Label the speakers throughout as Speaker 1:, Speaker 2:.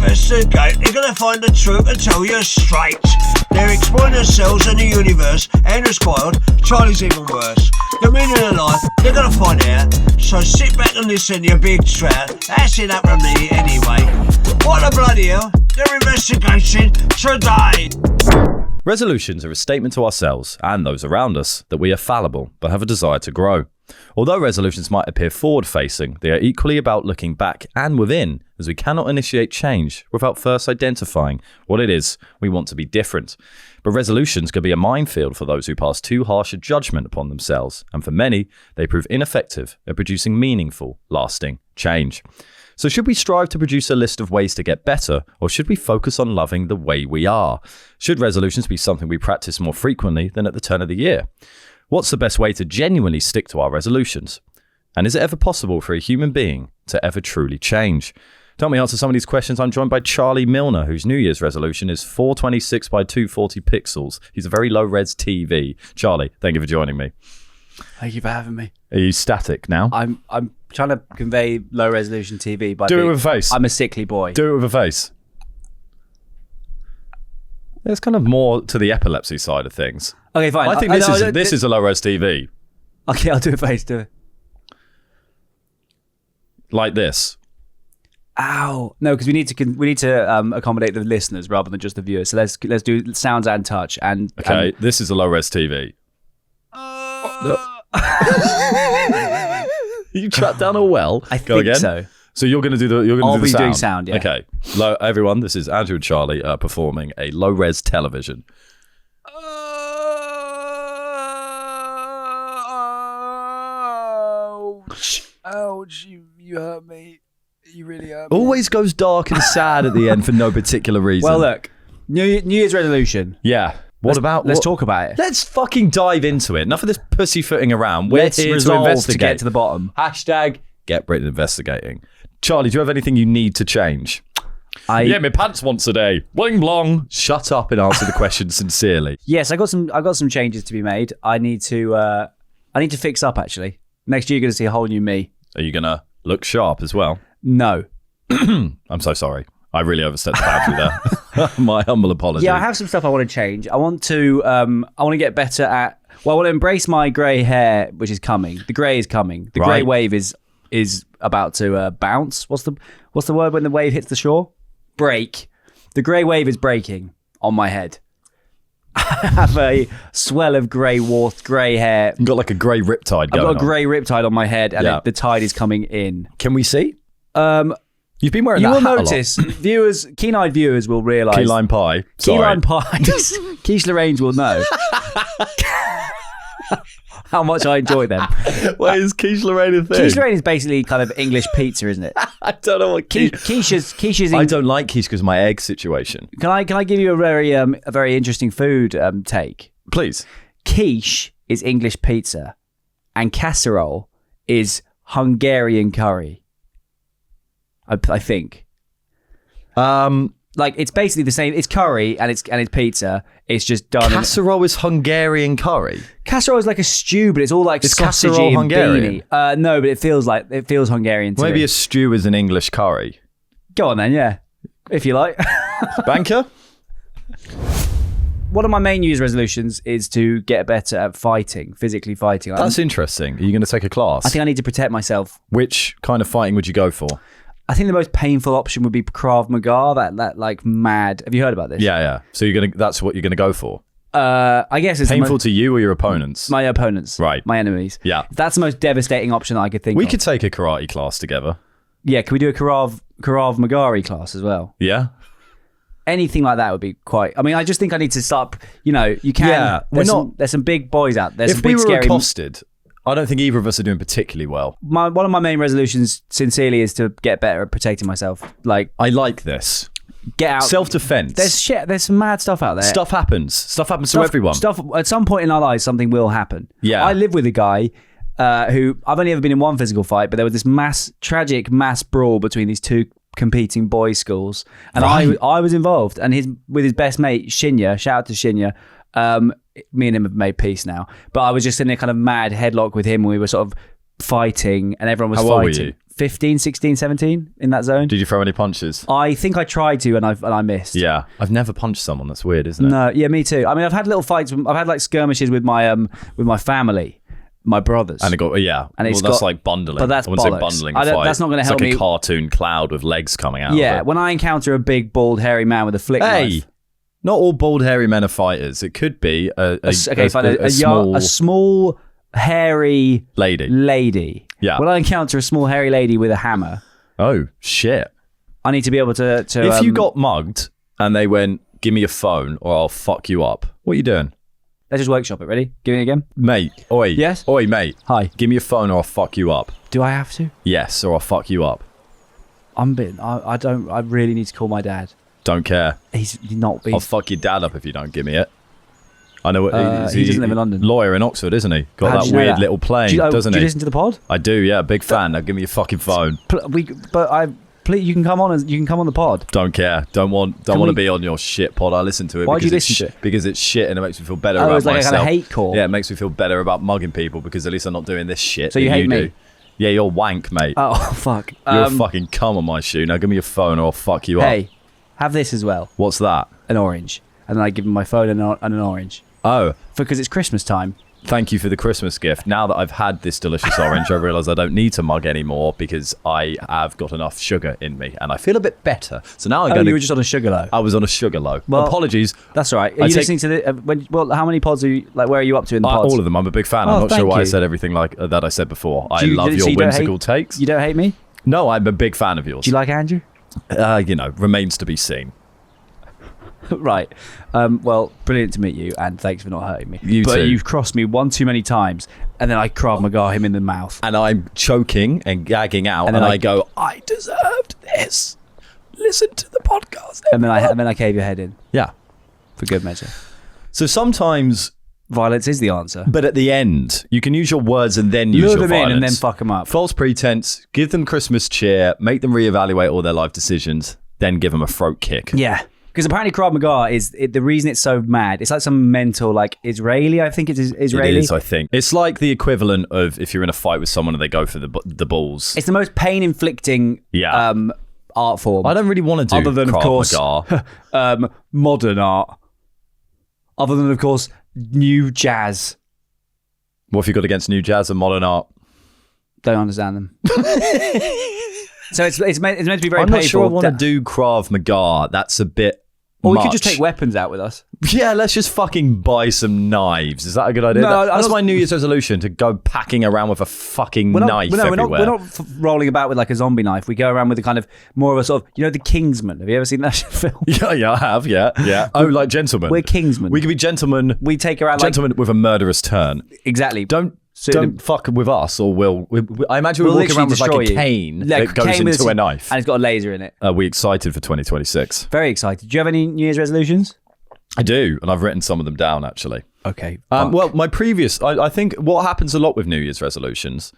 Speaker 1: investigate, they're going to find the truth and tell you straight. They're exploring themselves and the universe. Andrew's spoiled, Charlie's even worse. The meaning of life, they're going to find out. So sit back and listen, you big trout. That's it up from me anyway. What the bloody hell? They're investigating today.
Speaker 2: Resolutions are a statement to ourselves and those around us that we are fallible but have a desire to grow. Although resolutions might appear forward-facing, they are equally about looking back and within, as we cannot initiate change without first identifying what it is we want to be different. But resolutions can be a minefield for those who pass too harsh a judgment upon themselves, and for many, they prove ineffective at producing meaningful, lasting change. So should we strive to produce a list of ways to get better, or should we focus on loving the way we are? Should resolutions be something we practice more frequently than at the turn of the year? What's the best way to genuinely stick to our resolutions? And is it ever possible for a human being to ever truly change? To help me answer some of these questions, I'm joined by Charlie Milner, whose New Year's resolution is 426 by 240 pixels. He's a very low-res TV. Charlie, thank you for joining me.
Speaker 3: Thank you for having me.
Speaker 2: Are you static now?
Speaker 3: I'm trying to convey low resolution TV by
Speaker 2: Do it with a face.
Speaker 3: I'm a sickly boy.
Speaker 2: Do it with a face. There's kind of more to the epilepsy side of things.
Speaker 3: Okay, fine.
Speaker 2: I think this is a low-res TV.
Speaker 3: Okay, I'll do a face. Do it.
Speaker 2: Like this.
Speaker 3: Ow! No, because we need to accommodate the listeners rather than just the viewers. So let's do sounds and touch and.
Speaker 2: Okay, this is a low-res TV. You trapped down a well.
Speaker 3: I
Speaker 2: Go
Speaker 3: think
Speaker 2: again.
Speaker 3: so.
Speaker 2: So you're going to do the.
Speaker 3: I'll be
Speaker 2: sound.
Speaker 3: doing sound. Yeah.
Speaker 2: Okay, everyone. This is Andrew and Charlie performing a low-res television.
Speaker 3: Ouch! You hurt me. You really hurt me.
Speaker 2: Always goes dark and sad at the end for no particular reason.
Speaker 3: Well, look, New Year's resolution.
Speaker 2: Yeah.
Speaker 3: Let's talk about it.
Speaker 2: Let's fucking dive into it. Enough of this pussyfooting around. We're
Speaker 3: Let's
Speaker 2: here to
Speaker 3: resolve
Speaker 2: investigate.
Speaker 3: to get to the bottom.
Speaker 2: Hashtag get Britain investigating. Charlie, do you have anything you need to change? Yeah, my pants once a day. Bling blong. Shut up and answer the question sincerely.
Speaker 3: Yes, I got some changes to be made. I need to fix up actually. Next year you're going to see a whole new me.
Speaker 2: Are you gonna look sharp as well?
Speaker 3: No.
Speaker 2: I'm so sorry. I really overstepped the boundary there. My humble apology.
Speaker 3: Yeah, I have some stuff I want to change. I want to get better at. Well, I want to embrace my grey hair, which is coming. The grey is coming. The grey wave is about to bounce. What's the word when the wave hits the shore? Break. The grey wave is breaking on my head. I have a swell of grey hair.
Speaker 2: You've got like a grey riptide going on.
Speaker 3: I've got a grey riptide on my head, and the tide is coming in.
Speaker 2: Can we see? You've been wearing
Speaker 3: that hat a lot.
Speaker 2: You will
Speaker 3: notice, keen-eyed viewers will realise.
Speaker 2: Key lime pie.
Speaker 3: Key lime pies. Quiche Lorraine's will know how much I enjoy them.
Speaker 2: Why is quiche Lorraine a thing?
Speaker 3: Quiche Lorraine is basically kind of English pizza, isn't it?
Speaker 2: I don't know what
Speaker 3: quiche's.
Speaker 2: I don't like quiche because of my egg situation.
Speaker 3: Can I give you a very interesting food take?
Speaker 2: Please.
Speaker 3: Quiche is English pizza, and casserole is Hungarian curry. I think. Like it's basically the same. It's curry and it's pizza. It's just done.
Speaker 2: Casserole is Hungarian curry.
Speaker 3: Casserole is like a stew, but it's all like sausagey and
Speaker 2: Hungarian?
Speaker 3: beany. No, but it feels Hungarian to me.
Speaker 2: Maybe a stew is an English curry.
Speaker 3: Go on then, yeah, if you like.
Speaker 2: Banker.
Speaker 3: One of my main New Year's resolutions is to get better at physically fighting.
Speaker 2: That's interesting. Are you going to take a class?
Speaker 3: I think I need to protect myself.
Speaker 2: Which kind of fighting would you go for?
Speaker 3: I think the most painful option would be Krav Maga. That like mad. Have you heard about this?
Speaker 2: Yeah. So that's what you're gonna go for.
Speaker 3: I guess it's
Speaker 2: painful to you or your opponents.
Speaker 3: My opponents,
Speaker 2: right?
Speaker 3: My enemies.
Speaker 2: Yeah.
Speaker 3: That's the most devastating option that I could think.
Speaker 2: We could take a karate class together.
Speaker 3: Yeah. Can we do a Krav Maga class as well?
Speaker 2: Yeah.
Speaker 3: Anything like that would be quite. I mean, I just think I need to start. You can. Yeah. There's some big boys out there.
Speaker 2: If we were accosted. I don't think either of us are doing particularly well.
Speaker 3: One of my main resolutions, sincerely, is to get better at protecting myself. Like,
Speaker 2: I like this.
Speaker 3: Get out.
Speaker 2: Self-defense.
Speaker 3: There's some mad stuff out there.
Speaker 2: Stuff happens to everyone.
Speaker 3: At some point in our lives, something will happen.
Speaker 2: Yeah.
Speaker 3: I live with a guy who I've only ever been in one physical fight, but there was this tragic mass brawl between these two competing boys' schools, and I was involved. And with his best mate Shinya. Shout out to Shinya. Me and him have made peace now, but I was just in a kind of mad headlock with him. We were sort of fighting, and everyone was fighting.
Speaker 2: How old were you?
Speaker 3: 15, 16, 17 in that zone.
Speaker 2: Did you throw any punches?
Speaker 3: I think I tried to and I missed.
Speaker 2: Yeah. I've never punched someone. That's weird, isn't it?
Speaker 3: No, yeah, me too. I mean, I've had little fights. I've had like skirmishes with my family, my brothers.
Speaker 2: And it got, yeah.
Speaker 3: And it's
Speaker 2: that's
Speaker 3: got-
Speaker 2: like bundling.
Speaker 3: but that's
Speaker 2: I wouldn't
Speaker 3: bollocks.
Speaker 2: say bundling
Speaker 3: I
Speaker 2: a
Speaker 3: don't-
Speaker 2: fight.
Speaker 3: that's not gonna help
Speaker 2: It's like
Speaker 3: me.
Speaker 2: a cartoon cloud with legs coming out
Speaker 3: Yeah,
Speaker 2: of it.
Speaker 3: when I encounter a big, bald, hairy man with a flick
Speaker 2: Hey,
Speaker 3: knife.
Speaker 2: not all bald, hairy men are fighters. It could be a
Speaker 3: small, hairy
Speaker 2: lady. Yeah.
Speaker 3: When I encounter a small, hairy lady with a hammer,
Speaker 2: Oh, shit.
Speaker 3: I need to be able to
Speaker 2: If you got mugged and they went, give me your phone or I'll fuck you up, what are you doing?
Speaker 3: let's just workshop it. Ready? Give me again.
Speaker 2: Mate, oi.
Speaker 3: Yes?
Speaker 2: Oi, mate.
Speaker 3: Hi.
Speaker 2: Give me your phone or I'll fuck you up.
Speaker 3: Do I have to?
Speaker 2: Yes, or I'll fuck you up.
Speaker 3: I'm bitten. I don't. I really need to call my dad.
Speaker 2: Don't care.
Speaker 3: He's not.
Speaker 2: I'll fuck your dad up if you don't give me it. I know what
Speaker 3: he doesn't live in London.
Speaker 2: Lawyer in Oxford, isn't he? Got
Speaker 3: How
Speaker 2: that
Speaker 3: do you know
Speaker 2: weird
Speaker 3: that?
Speaker 2: little plane, doesn't
Speaker 3: do
Speaker 2: he?
Speaker 3: you listen to the pod?
Speaker 2: I do, yeah. Big fan. Now give me your fucking phone.
Speaker 3: Please, you can come on. You can come on the pod.
Speaker 2: Don't care. Don't want to be on your shit pod. I listen to it.
Speaker 3: Why do you
Speaker 2: because
Speaker 3: listen
Speaker 2: it's
Speaker 3: to it?
Speaker 2: Because it's shit and it makes me feel better
Speaker 3: Oh,
Speaker 2: about
Speaker 3: it's like
Speaker 2: myself.
Speaker 3: a kind of hate call.
Speaker 2: Yeah, it makes me feel better about mugging people because at least I'm not doing this shit.
Speaker 3: So
Speaker 2: that
Speaker 3: you hate me?
Speaker 2: do. Yeah, you're wank, mate.
Speaker 3: Oh fuck!
Speaker 2: You're a fucking cum on my shoe. Now give me your phone or I'll fuck you up.
Speaker 3: Hey, have this as well.
Speaker 2: What's that?
Speaker 3: An orange, and then I give him my phone and an orange
Speaker 2: Oh,
Speaker 3: because it's Christmas time.
Speaker 2: thank you for the Christmas gift. Now that I've had this delicious orange, I realise I don't need to mug anymore because I have got enough sugar in me and I feel a bit better. So now I'm going
Speaker 3: you
Speaker 2: to...
Speaker 3: were just on a sugar low.
Speaker 2: I was on a sugar low.
Speaker 3: Well,
Speaker 2: apologies.
Speaker 3: That's all right. Are
Speaker 2: I
Speaker 3: you
Speaker 2: take-
Speaker 3: listening to the? How many pods are you like? Where are you up to in the pods?
Speaker 2: All of them. I'm a big fan.
Speaker 3: Oh,
Speaker 2: I'm not sure
Speaker 3: thank
Speaker 2: why I
Speaker 3: you.
Speaker 2: said everything like that I said before. I
Speaker 3: Do you-
Speaker 2: love
Speaker 3: so
Speaker 2: your
Speaker 3: you don't
Speaker 2: whimsical
Speaker 3: hate-
Speaker 2: takes.
Speaker 3: You don't hate me?
Speaker 2: No, I'm a big fan of yours.
Speaker 3: Do you like Andrew?
Speaker 2: Remains to be seen.
Speaker 3: Right. Well, brilliant to meet you, and thanks for not hurting me.
Speaker 2: You
Speaker 3: but
Speaker 2: too.
Speaker 3: you've crossed me one too many times, and then I Krav Maga him in the mouth.
Speaker 2: And I'm choking and gagging out,
Speaker 3: And
Speaker 2: and
Speaker 3: then
Speaker 2: I
Speaker 3: I-
Speaker 2: go, I deserved this. Listen to the podcast.
Speaker 3: And then I cave your head in
Speaker 2: Yeah.
Speaker 3: for good measure.
Speaker 2: So sometimes,
Speaker 3: Violence is the answer.
Speaker 2: but at the end, you can use your words and then use
Speaker 3: Lure
Speaker 2: your
Speaker 3: them
Speaker 2: violence.
Speaker 3: in and then fuck them up.
Speaker 2: False pretense, give them Christmas cheer, make them reevaluate all their life decisions, then give them a throat kick.
Speaker 3: Yeah. Because apparently Krav Maga is the reason it's so mad. It's like some mental, like Israeli. I think it's Israeli.
Speaker 2: It is, I think. It's like the equivalent of if you're in a fight with someone and they go for the balls.
Speaker 3: It's the most pain-inflicting
Speaker 2: Yeah.
Speaker 3: art form.
Speaker 2: I don't really want to do
Speaker 3: Other than, of
Speaker 2: Krav
Speaker 3: course,
Speaker 2: Maga.
Speaker 3: modern art. Other than, of course, new jazz.
Speaker 2: What have you got against new jazz and modern art?
Speaker 3: Don't understand them. So it's meant to be very
Speaker 2: I'm
Speaker 3: painful.
Speaker 2: not sure I want to do Krav Maga. That's a bit
Speaker 3: Or we
Speaker 2: much.
Speaker 3: could just take weapons out with us.
Speaker 2: Yeah, let's just fucking buy some knives. Is that a good idea?
Speaker 3: No,
Speaker 2: That's my New Year's resolution, to go packing around with a fucking knife everywhere.
Speaker 3: we're not rolling about with like a zombie knife. We go around with a kind of more of a sort of, the Kingsman. Have you ever seen that film?
Speaker 2: Yeah, I have, yeah. Oh, like gentlemen.
Speaker 3: We're Kingsmen.
Speaker 2: We could be gentlemen.
Speaker 3: We take around
Speaker 2: Gentlemen with a murderous turn.
Speaker 3: exactly.
Speaker 2: Don't
Speaker 3: So
Speaker 2: fuck with us, or I imagine we're
Speaker 3: We'll
Speaker 2: walking around with like
Speaker 3: literally
Speaker 2: a
Speaker 3: destroy you.
Speaker 2: cane
Speaker 3: Like
Speaker 2: that goes
Speaker 3: cane with
Speaker 2: into a knife.
Speaker 3: and it's got a laser in it.
Speaker 2: Are we excited for 2026?
Speaker 3: Very excited. Do you have any New Year's resolutions?
Speaker 2: I do, and I've written some of them down actually.
Speaker 3: Okay.
Speaker 2: Well, my previous, I think what happens a lot with New Year's resolutions,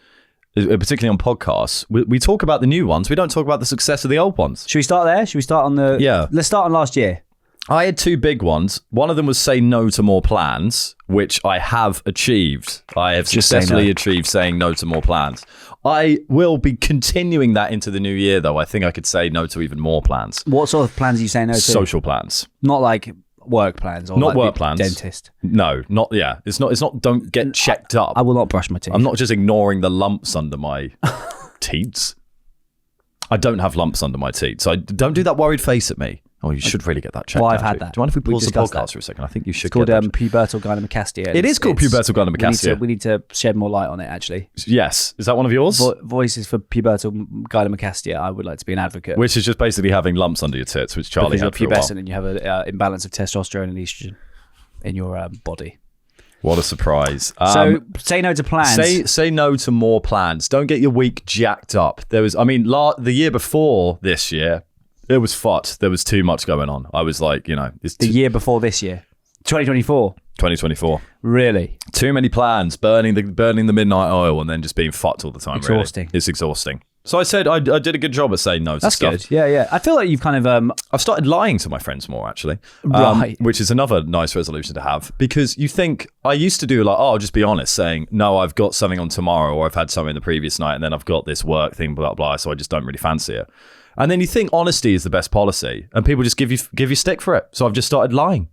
Speaker 2: particularly on podcasts, we talk about the new ones. We don't talk about the success of the old ones.
Speaker 3: Should we start there? Should we start on the...
Speaker 2: Yeah.
Speaker 3: Let's start on last year.
Speaker 2: I had two big ones. One of them was say no to more plans, which I have achieved. I have
Speaker 3: Just say
Speaker 2: successfully
Speaker 3: no.
Speaker 2: achieved saying no to more plans. I will be continuing that into the new year, though. I think I could say no to even more plans.
Speaker 3: What sort of plans are you saying no to?
Speaker 2: Social plans.
Speaker 3: Not like work plans or
Speaker 2: Not
Speaker 3: like
Speaker 2: work
Speaker 3: the
Speaker 2: plans.
Speaker 3: dentist.
Speaker 2: No, not, yeah. It's not don't get checked up.
Speaker 3: I will not brush my teeth.
Speaker 2: I'm not just ignoring the lumps under my teats. I don't have lumps under my teeth, so don't do that worried face at me. Oh, you should really get that checked
Speaker 3: Well,
Speaker 2: out.
Speaker 3: I've had
Speaker 2: Andrew.
Speaker 3: that.
Speaker 2: Do you mind if we
Speaker 3: We've
Speaker 2: pause the
Speaker 3: discussed
Speaker 2: podcast
Speaker 3: that.
Speaker 2: for a second? I think you should
Speaker 3: It's called
Speaker 2: get that.
Speaker 3: pubertal gynecomastia.
Speaker 2: It is called pubertal gynecomastia.
Speaker 3: We need to shed more light on it, actually.
Speaker 2: Yes. Is that one of yours?
Speaker 3: Voices for pubertal gynecomastia. I would like to be an advocate.
Speaker 2: Which is just basically having lumps under your tits, which Charlie
Speaker 3: because you're
Speaker 2: had for a while.
Speaker 3: pubescent and you have an imbalance of testosterone and estrogen in your body.
Speaker 2: What a surprise.
Speaker 3: So say no to plans.
Speaker 2: Say no to more plans. Don't get your week jacked up. There was, the year before this year, it was fucked. There was too much going on. I was like, it's
Speaker 3: the year before this year, 2024.
Speaker 2: 2024.
Speaker 3: Really?
Speaker 2: Too many plans, burning the midnight oil, and then just being fucked all the time.
Speaker 3: Exhausting.
Speaker 2: Really. It's exhausting. So I said I did a good job at saying no to
Speaker 3: That's
Speaker 2: stuff.
Speaker 3: good. Yeah. I feel like you've kind of
Speaker 2: I've started lying to my friends more, actually.
Speaker 3: Right.
Speaker 2: Which is another nice resolution to have, because you think, I used to do like, oh, I'll just be honest, saying, no, I've got something on tomorrow, or I've had something the previous night, and then I've got this work thing, blah, blah, so I just don't really fancy it. And then you think honesty is the best policy, and people just give you stick for it. So I've just started lying.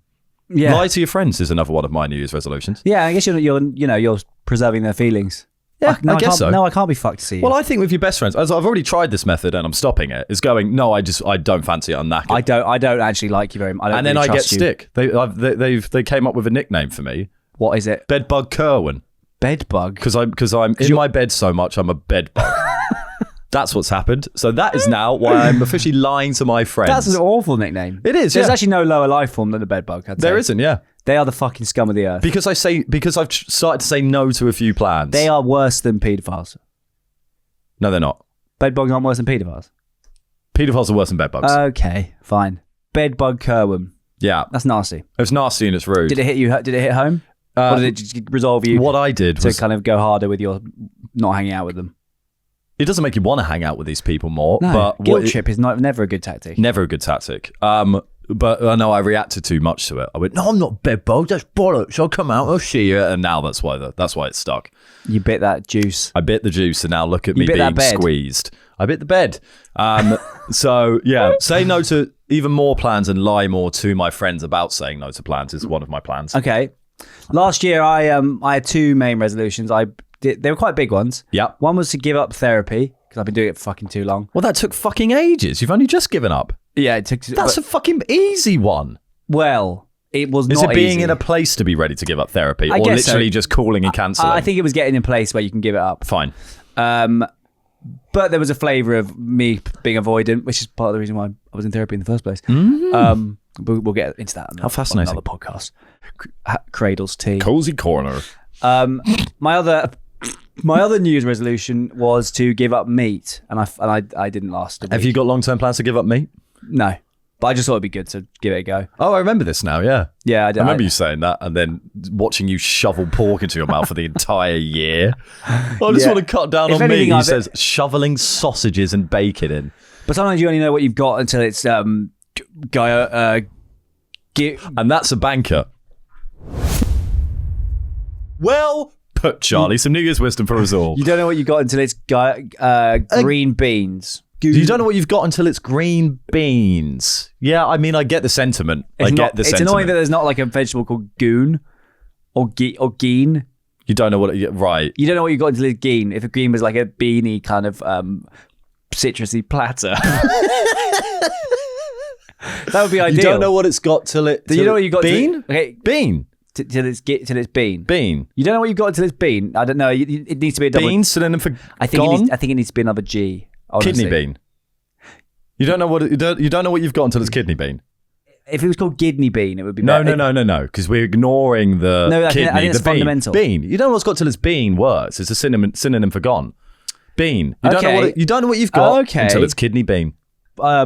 Speaker 3: yeah.
Speaker 2: Lie to your friends is another one of my New Year's resolutions.
Speaker 3: Yeah, I guess you're preserving their feelings.
Speaker 2: Yeah,
Speaker 3: Like, no,
Speaker 2: I guess
Speaker 3: can't-
Speaker 2: so.
Speaker 3: No, I can't be fucked to see you.
Speaker 2: Well, I think with your best friends, as I've already tried this method and I'm stopping it, is going, no, I don't fancy it, I'm knackered.
Speaker 3: I don't actually like you very much.
Speaker 2: And then I get stick. They came up with a nickname for me.
Speaker 3: What is it?
Speaker 2: Bedbug Kerwin.
Speaker 3: Bedbug.
Speaker 2: Because I'm in my bed so much, I'm a bedbug. That's what's happened. So that is now why I'm officially lying to my friends.
Speaker 3: That's an awful nickname.
Speaker 2: It is,
Speaker 3: There's
Speaker 2: yeah.
Speaker 3: actually no lower life form than a bedbug. I'd say.
Speaker 2: There isn't, yeah.
Speaker 3: They are the fucking scum of the earth.
Speaker 2: Because I've started to say no to a few plans.
Speaker 3: They are worse than paedophiles.
Speaker 2: No, they're not.
Speaker 3: Bedbugs aren't worse than paedophiles.
Speaker 2: Paedophiles are worse than bedbugs.
Speaker 3: Okay, fine. Bedbug Kerwin.
Speaker 2: Yeah.
Speaker 3: That's nasty.
Speaker 2: It's nasty and it's rude.
Speaker 3: Did it hit you? Did it hit home? Or did it just resolve you
Speaker 2: What I did
Speaker 3: to
Speaker 2: was,
Speaker 3: kind of go harder with your not hanging out with them?
Speaker 2: it doesn't make you want to hang out with these people more.
Speaker 3: No,
Speaker 2: but
Speaker 3: guilt trip is never a good tactic.
Speaker 2: Never a good tactic. But I know I reacted too much to it. I went, no, I'm not bedbug. That's bollocks. I'll come out. I'll see you. And now that's why it stuck.
Speaker 3: You bit that juice.
Speaker 2: I bit the juice, and now look at me
Speaker 3: bit that
Speaker 2: being
Speaker 3: bed.
Speaker 2: squeezed. I bit the bed. So yeah, say no to even more plans and lie more to my friends about saying no to plans is one of my plans.
Speaker 3: Okay. Last year, I had two main resolutions. They were quite big ones.
Speaker 2: Yeah.
Speaker 3: One was to give up therapy because I've been doing it for fucking too long.
Speaker 2: Well, that took fucking ages. You've only just given up.
Speaker 3: Yeah, it took.
Speaker 2: That's a fucking easy one.
Speaker 3: Well, it was
Speaker 2: Is
Speaker 3: not
Speaker 2: it being
Speaker 3: easy.
Speaker 2: in a place to be ready to give up therapy,
Speaker 3: I
Speaker 2: or
Speaker 3: guess so.
Speaker 2: literally just calling and cancelling?
Speaker 3: I think it was getting in a place where you can give it up.
Speaker 2: Fine.
Speaker 3: But there was a flavour of me being avoidant, which is part of the reason why I was in therapy in the first place. But we'll get into that.
Speaker 2: How fascinating.
Speaker 3: On another podcast. Cradles tea.
Speaker 2: Cozy corner.
Speaker 3: My other New Year's resolution was to give up meat, and I didn't last.
Speaker 2: Have you got long-term plans to give up meat?
Speaker 3: No, but I just thought it'd be good to give it a go.
Speaker 2: Oh, I remember this now, yeah.
Speaker 3: Yeah, I did.
Speaker 2: I remember you saying that and then watching you shovel pork into your mouth for the entire year. I just
Speaker 3: Yeah.
Speaker 2: want to cut down
Speaker 3: If
Speaker 2: on meat.
Speaker 3: anything,
Speaker 2: He
Speaker 3: I've-
Speaker 2: says shoveling sausages and bacon in.
Speaker 3: But sometimes you only know what you've got until it's
Speaker 2: And that's a banker. Well put, Charlie. Some New Year's wisdom for us all.
Speaker 3: you don't know what you got until it's green beans.
Speaker 2: You don't know what you've got until it's green beans. Yeah, I mean, I get the sentiment.
Speaker 3: It's annoying that there's not like a vegetable called goon or geen.
Speaker 2: You don't know what... Right.
Speaker 3: You don't know what you got until it's geen. If a green was like a beanie kind of citrusy platter. That would be ideal.
Speaker 2: You don't know what it's got till it...
Speaker 3: Do you know what you got?
Speaker 2: Bean?
Speaker 3: Okay,
Speaker 2: Bean.
Speaker 3: till it's bean.
Speaker 2: Bean.
Speaker 3: You don't know what you've got until it's bean. I don't know. It needs to be a double.
Speaker 2: Bean, synonym for
Speaker 3: I think
Speaker 2: gone?
Speaker 3: it needs to be another G. Honestly.
Speaker 2: Kidney bean. You don't know what you don't know what you've got until it's kidney bean.
Speaker 3: If it was called kidney bean, it would be
Speaker 2: No,
Speaker 3: better.
Speaker 2: because we're ignoring the
Speaker 3: No, I
Speaker 2: kidney.
Speaker 3: think it's
Speaker 2: the bean.
Speaker 3: fundamental.
Speaker 2: Bean. You don't know what's got till it's bean works. It's a synonym for gone. Bean. You don't know what you've got until it's kidney bean.
Speaker 3: I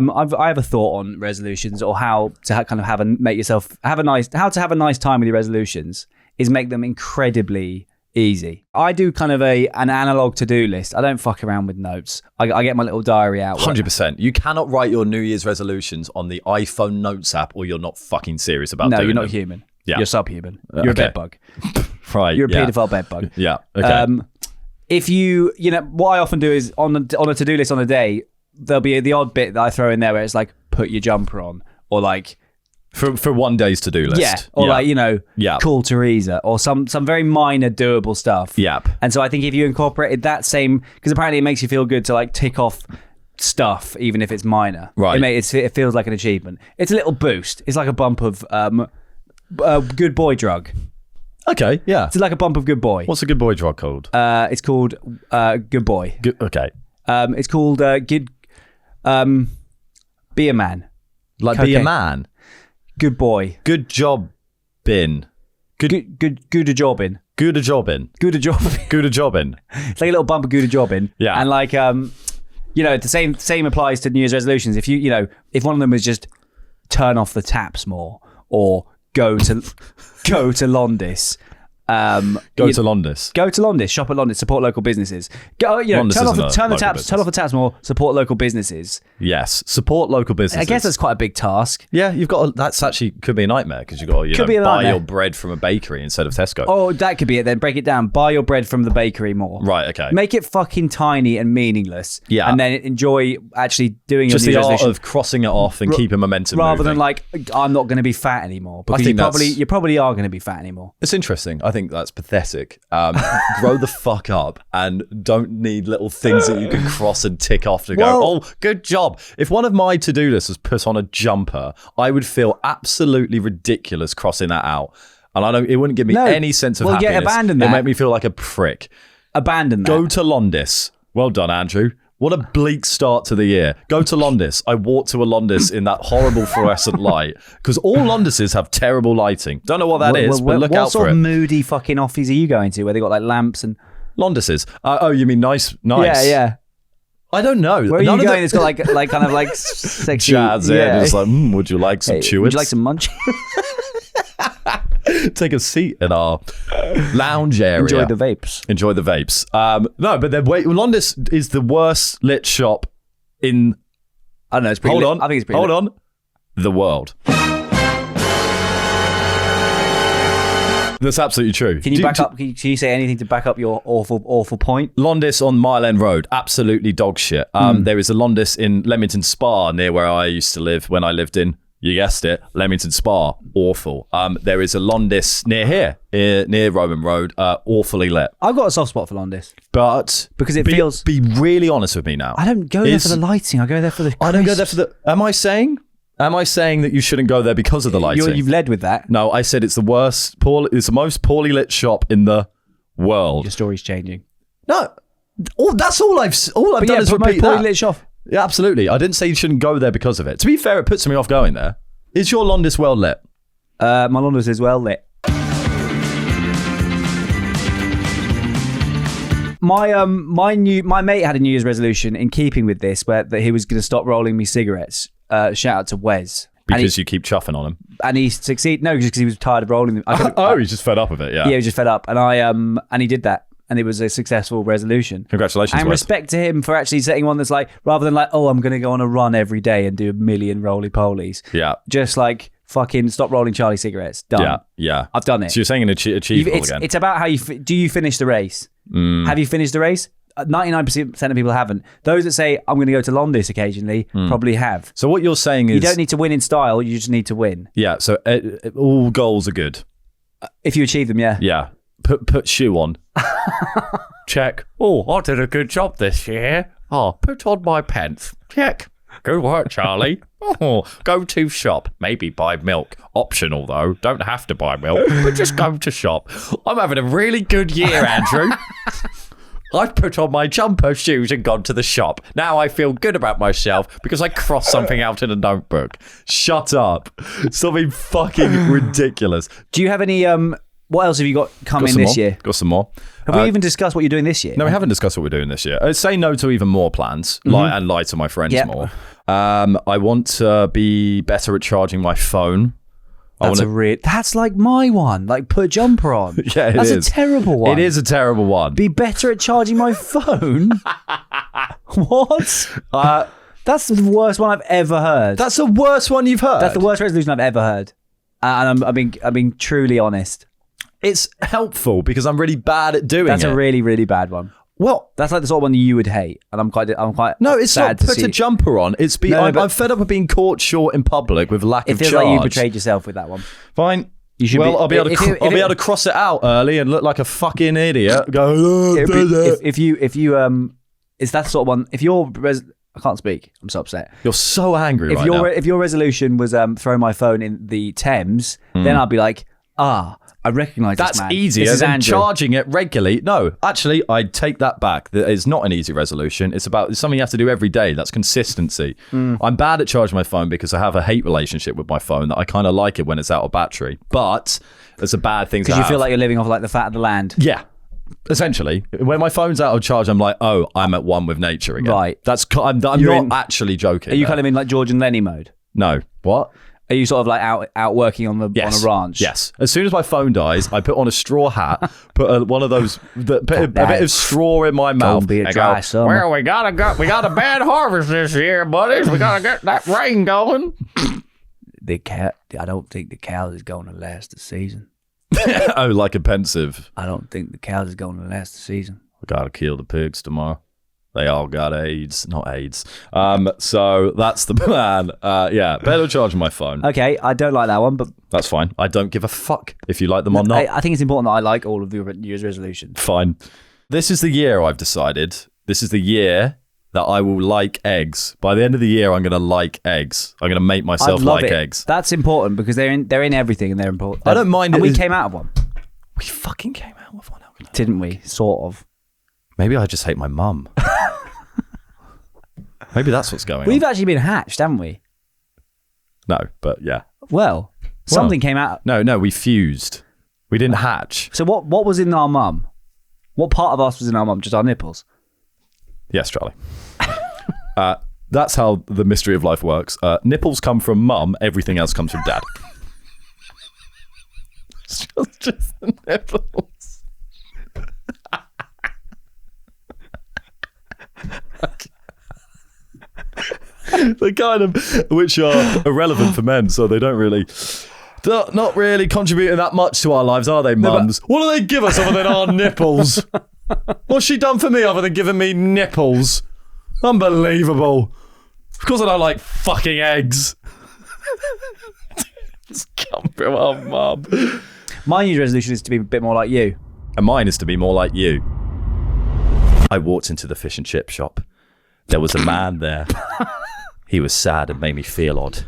Speaker 3: have a thought on resolutions or how to kind of have a nice time with your resolutions is make them incredibly easy. I do kind of an analog to-do list. I don't fuck around with notes. I get my little diary out.
Speaker 2: 100%. You cannot write your New Year's resolutions on the iPhone Notes app, or you're not fucking serious about doing
Speaker 3: No, you're not
Speaker 2: them.
Speaker 3: human.
Speaker 2: Yeah.
Speaker 3: You're subhuman. You're a
Speaker 2: okay.
Speaker 3: bedbug.
Speaker 2: Right.
Speaker 3: You're a
Speaker 2: yeah.
Speaker 3: paedophile bedbug.
Speaker 2: Yeah. Okay.
Speaker 3: If you know, what I often do is on a to-do list on a day, there'll be the odd bit that I throw in there where it's like, put your jumper on, or like,
Speaker 2: for one day's to-do list.
Speaker 3: yeah, or like, call Teresa, or some very minor doable stuff.
Speaker 2: Yep.
Speaker 3: And so I think if you incorporated that same, because apparently it makes you feel good to like tick off stuff, even if it's minor.
Speaker 2: Right.
Speaker 3: It feels like an achievement. It's a little boost. It's like a bump of good boy drug.
Speaker 2: Okay. Yeah.
Speaker 3: It's like a bump of good boy.
Speaker 2: What's a good boy drug called?
Speaker 3: It's called good boy.
Speaker 2: Okay.
Speaker 3: It's called good. Be a man.
Speaker 2: Like be a man.
Speaker 3: Good boy.
Speaker 2: Good job, bin.
Speaker 3: Good a job in.
Speaker 2: Good a job in.
Speaker 3: Good a job.
Speaker 2: Good a job in.
Speaker 3: It's like a little bump of good a job in.
Speaker 2: Yeah.
Speaker 3: And like the same applies to New Year's resolutions. If if one of them is just turn off the taps more or go to Londis,
Speaker 2: Go to Londis.
Speaker 3: Go to Londis, shop at Londis, support local businesses. Go,
Speaker 2: Londis
Speaker 3: turn off
Speaker 2: isn't a
Speaker 3: the
Speaker 2: local
Speaker 3: taps,
Speaker 2: business.
Speaker 3: turn off the taps more, support local businesses.
Speaker 2: Yes, support local businesses.
Speaker 3: I guess that's quite a big task.
Speaker 2: Yeah, you've got. That's actually could be a nightmare because you've got to buy your bread from a bakery instead of Tesco.
Speaker 3: Oh, that could be it then. Break it down. Buy your bread from the bakery more.
Speaker 2: Right, okay.
Speaker 3: Make it fucking tiny and meaningless.
Speaker 2: Yeah.
Speaker 3: And then enjoy actually doing
Speaker 2: Just
Speaker 3: your
Speaker 2: the
Speaker 3: New Year's
Speaker 2: art
Speaker 3: resolution.
Speaker 2: of crossing it off and keeping momentum
Speaker 3: Rather
Speaker 2: moving.
Speaker 3: than like, I'm not going to be fat anymore. Because
Speaker 2: think
Speaker 3: you probably are going to be fat anymore.
Speaker 2: It's interesting. I think that's pathetic. Grow the fuck up and don't need little things that you can cross and tick off to go, oh, good job. If one of my to-do lists was put on a jumper, I would feel absolutely ridiculous crossing that out. And it wouldn't give me any sense of happiness.
Speaker 3: Yeah, abandon that.
Speaker 2: It made me feel like a prick.
Speaker 3: Abandon that.
Speaker 2: Go to Londis. Well done, Andrew. What a bleak start to the year. Go to Londis. I walked to a Londis in that horrible fluorescent light because all Londises have terrible lighting. Don't know what that is, but look out for it.
Speaker 3: What sort of moody fucking office are you going to where they got like lamps and...
Speaker 2: Londises. Oh, you mean nice?
Speaker 3: Yeah.
Speaker 2: I don't know.
Speaker 3: Where are you going? It's got like kind of like sexy...
Speaker 2: jazz in. It's like, would you like some chewits?
Speaker 3: Would you like some munch?
Speaker 2: Take a seat in our lounge area.
Speaker 3: Enjoy the vapes.
Speaker 2: No, but Londis is the worst lit shop in...
Speaker 3: I don't know. It's pretty lit. I think it's pretty lit.
Speaker 2: Hold on. The world. That's absolutely true.
Speaker 3: Can you back up? Can you say anything to back up your awful point?
Speaker 2: Londis on Mile End Road, absolutely dog shit. There is a Londis in Leamington Spa near where I used to live when I lived in, you guessed it, Leamington Spa, awful. There is a Londis near here, near Roman Road, awfully lit.
Speaker 3: I've got a soft spot for Londis.
Speaker 2: But
Speaker 3: because it feels...
Speaker 2: Be really honest with me now.
Speaker 3: I don't go there for the lighting. I go there for the crisps.
Speaker 2: I don't go there for the... Am I saying that you shouldn't go there because of the lighting?
Speaker 3: You've led with that.
Speaker 2: No, I said it's the worst, it's the most poorly lit shop in the world.
Speaker 3: Your story's changing.
Speaker 2: No, that's all I've done is repeat
Speaker 3: poorly
Speaker 2: that.
Speaker 3: lit shop.
Speaker 2: Yeah, absolutely. I didn't say you shouldn't go there because of it. To be fair, it puts me off going there. Is your Londis well lit?
Speaker 3: My Londis is well lit. My mate had a New Year's resolution in keeping with this, that he was going to stop rolling me cigarettes. Shout out to Wes.
Speaker 2: Because you keep chuffing on him.
Speaker 3: And he succeeded. No, because he was tired of rolling them.
Speaker 2: He's just fed up of it, yeah.
Speaker 3: Yeah, he was just fed up. And he did that. And it was a successful resolution.
Speaker 2: Congratulations,
Speaker 3: and
Speaker 2: Wes.
Speaker 3: respect to him for actually setting one that's like, rather than like, oh, I'm going to go on a run every day and do 1 million roly-polies.
Speaker 2: Yeah.
Speaker 3: Just like, fucking stop rolling Charlie cigarettes. Done.
Speaker 2: Yeah.
Speaker 3: I've done it.
Speaker 2: So you're saying an achievable again.
Speaker 3: It's about how do you finish the race? Have you finished the race? 99% of people haven't. Those that say, I'm going to go to Londis occasionally, probably have.
Speaker 2: So what you're saying is...
Speaker 3: You don't need to win in style, you just need to win.
Speaker 2: Yeah, so all goals are good.
Speaker 3: If you achieve them, yeah.
Speaker 2: Yeah. Put shoe on. Check. Oh, I did a good job this year. Oh, put on my pants. Check. Good work, Charlie. Oh, go to shop. Maybe buy milk. Optional, though. Don't have to buy milk, but just go to shop. I'm having a really good year, Andrew. I've put on my jumper, shoes, and gone to the shop. Now I feel good about myself because I crossed something out in a notebook. Shut up. Stop being fucking ridiculous.
Speaker 3: Do you have any... What else have you got coming this year?
Speaker 2: Got some more.
Speaker 3: Have we even discussed what you're doing this year?
Speaker 2: No, we haven't discussed what we're doing this year. Say no to even more plans, and lie to my friends more. I want to be better at charging my phone.
Speaker 3: That's like my one. Like put a jumper on.
Speaker 2: Yeah,
Speaker 3: That's a terrible one.
Speaker 2: It is a terrible one.
Speaker 3: Be better at charging my phone. What? That's the worst one I've ever heard.
Speaker 2: That's the worst one you've heard.
Speaker 3: That's the worst resolution I've ever heard. And I'm being truly honest.
Speaker 2: It's helpful because I'm really bad at doing it.
Speaker 3: That's a really, really bad one.
Speaker 2: Well,
Speaker 3: that's like the sort of one you would hate, and I'm quite.
Speaker 2: No, it's
Speaker 3: sad
Speaker 2: not. Put a jumper on. It's I'm fed up of being caught short in public with lack of charge.
Speaker 3: It feels like you betrayed yourself with that one.
Speaker 2: Fine.
Speaker 3: You should.
Speaker 2: I'll be able to cross it out early and look like a fucking idiot. Go.
Speaker 3: If you it's that sort of one. If you're I can't speak. I'm so upset.
Speaker 2: You're so angry
Speaker 3: now. If your resolution was throw my phone in the Thames, then I'd be like, I recognise this man.
Speaker 2: That's easier than charging it regularly. No, actually, I'd take that back. That is not an easy resolution. It's something you have to do every day. That's consistency. I'm bad at charging my phone because I have a hate relationship with my phone that I kind of like it when it's out of battery. But it's a bad thing to have.
Speaker 3: Because you feel like you're living off like the fat of the land.
Speaker 2: Yeah. Essentially, when my phone's out of charge, I'm like, oh, I'm at one with nature again.
Speaker 3: Right.
Speaker 2: I'm not actually joking.
Speaker 3: Are you kind of in like George and Lenny mode?
Speaker 2: No. What?
Speaker 3: Are you sort of like out working on a ranch?
Speaker 2: Yes. As soon as my phone dies, I put on a straw hat, put one of those, put a bit of straw in my mouth.
Speaker 3: Don't be a dry summer.
Speaker 4: Well, we got a bad harvest this year, buddies. We gotta get that rain going.
Speaker 3: I don't think the cows is going to last the season.
Speaker 2: Oh, like a pensive.
Speaker 3: I don't think the cows is going to last the season.
Speaker 2: We gotta kill the pigs tomorrow. They all got AIDS, not AIDS. So that's the plan. Yeah, better charge my phone.
Speaker 3: Okay, I don't like that one, but
Speaker 2: That's fine. I don't give a fuck if you like them or not.
Speaker 3: I think it's important that I like all of the New Year's resolutions.
Speaker 2: Fine. This is the year I've decided. This is the year that I will like eggs. By the end of the year, I'm going to like eggs. I'm going to make myself like eggs.
Speaker 3: That's important because they're in everything and they're important.
Speaker 2: I don't mind
Speaker 3: and
Speaker 2: it.
Speaker 3: we came out of one.
Speaker 2: We fucking came out with one.
Speaker 3: Didn't we? Sort of.
Speaker 2: Maybe I just hate my mum. Maybe that's what's going on.
Speaker 3: We've actually been hatched, haven't we?
Speaker 2: No, but yeah.
Speaker 3: Well, something came out.
Speaker 2: No, we fused. We didn't hatch.
Speaker 3: So what was in our mum? What part of us was in our mum? Just our nipples?
Speaker 2: Yes, Charlie. That's how the mystery of life works. Nipples come from mum. Everything else comes from dad. It's just the nipples. The kind of which are irrelevant for men, so they don't really, they're not really contributing that much to our lives, are they, mums? What do they give us other than our nipples? What's she done for me other than giving me nipples? Unbelievable. Of course I don't like fucking eggs. It's come from our mum.
Speaker 3: My New Year's resolution is to be a bit more like you.
Speaker 2: And mine is to be more like you. I walked into the fish and chip shop. There was a man there. He was sad and made me feel odd.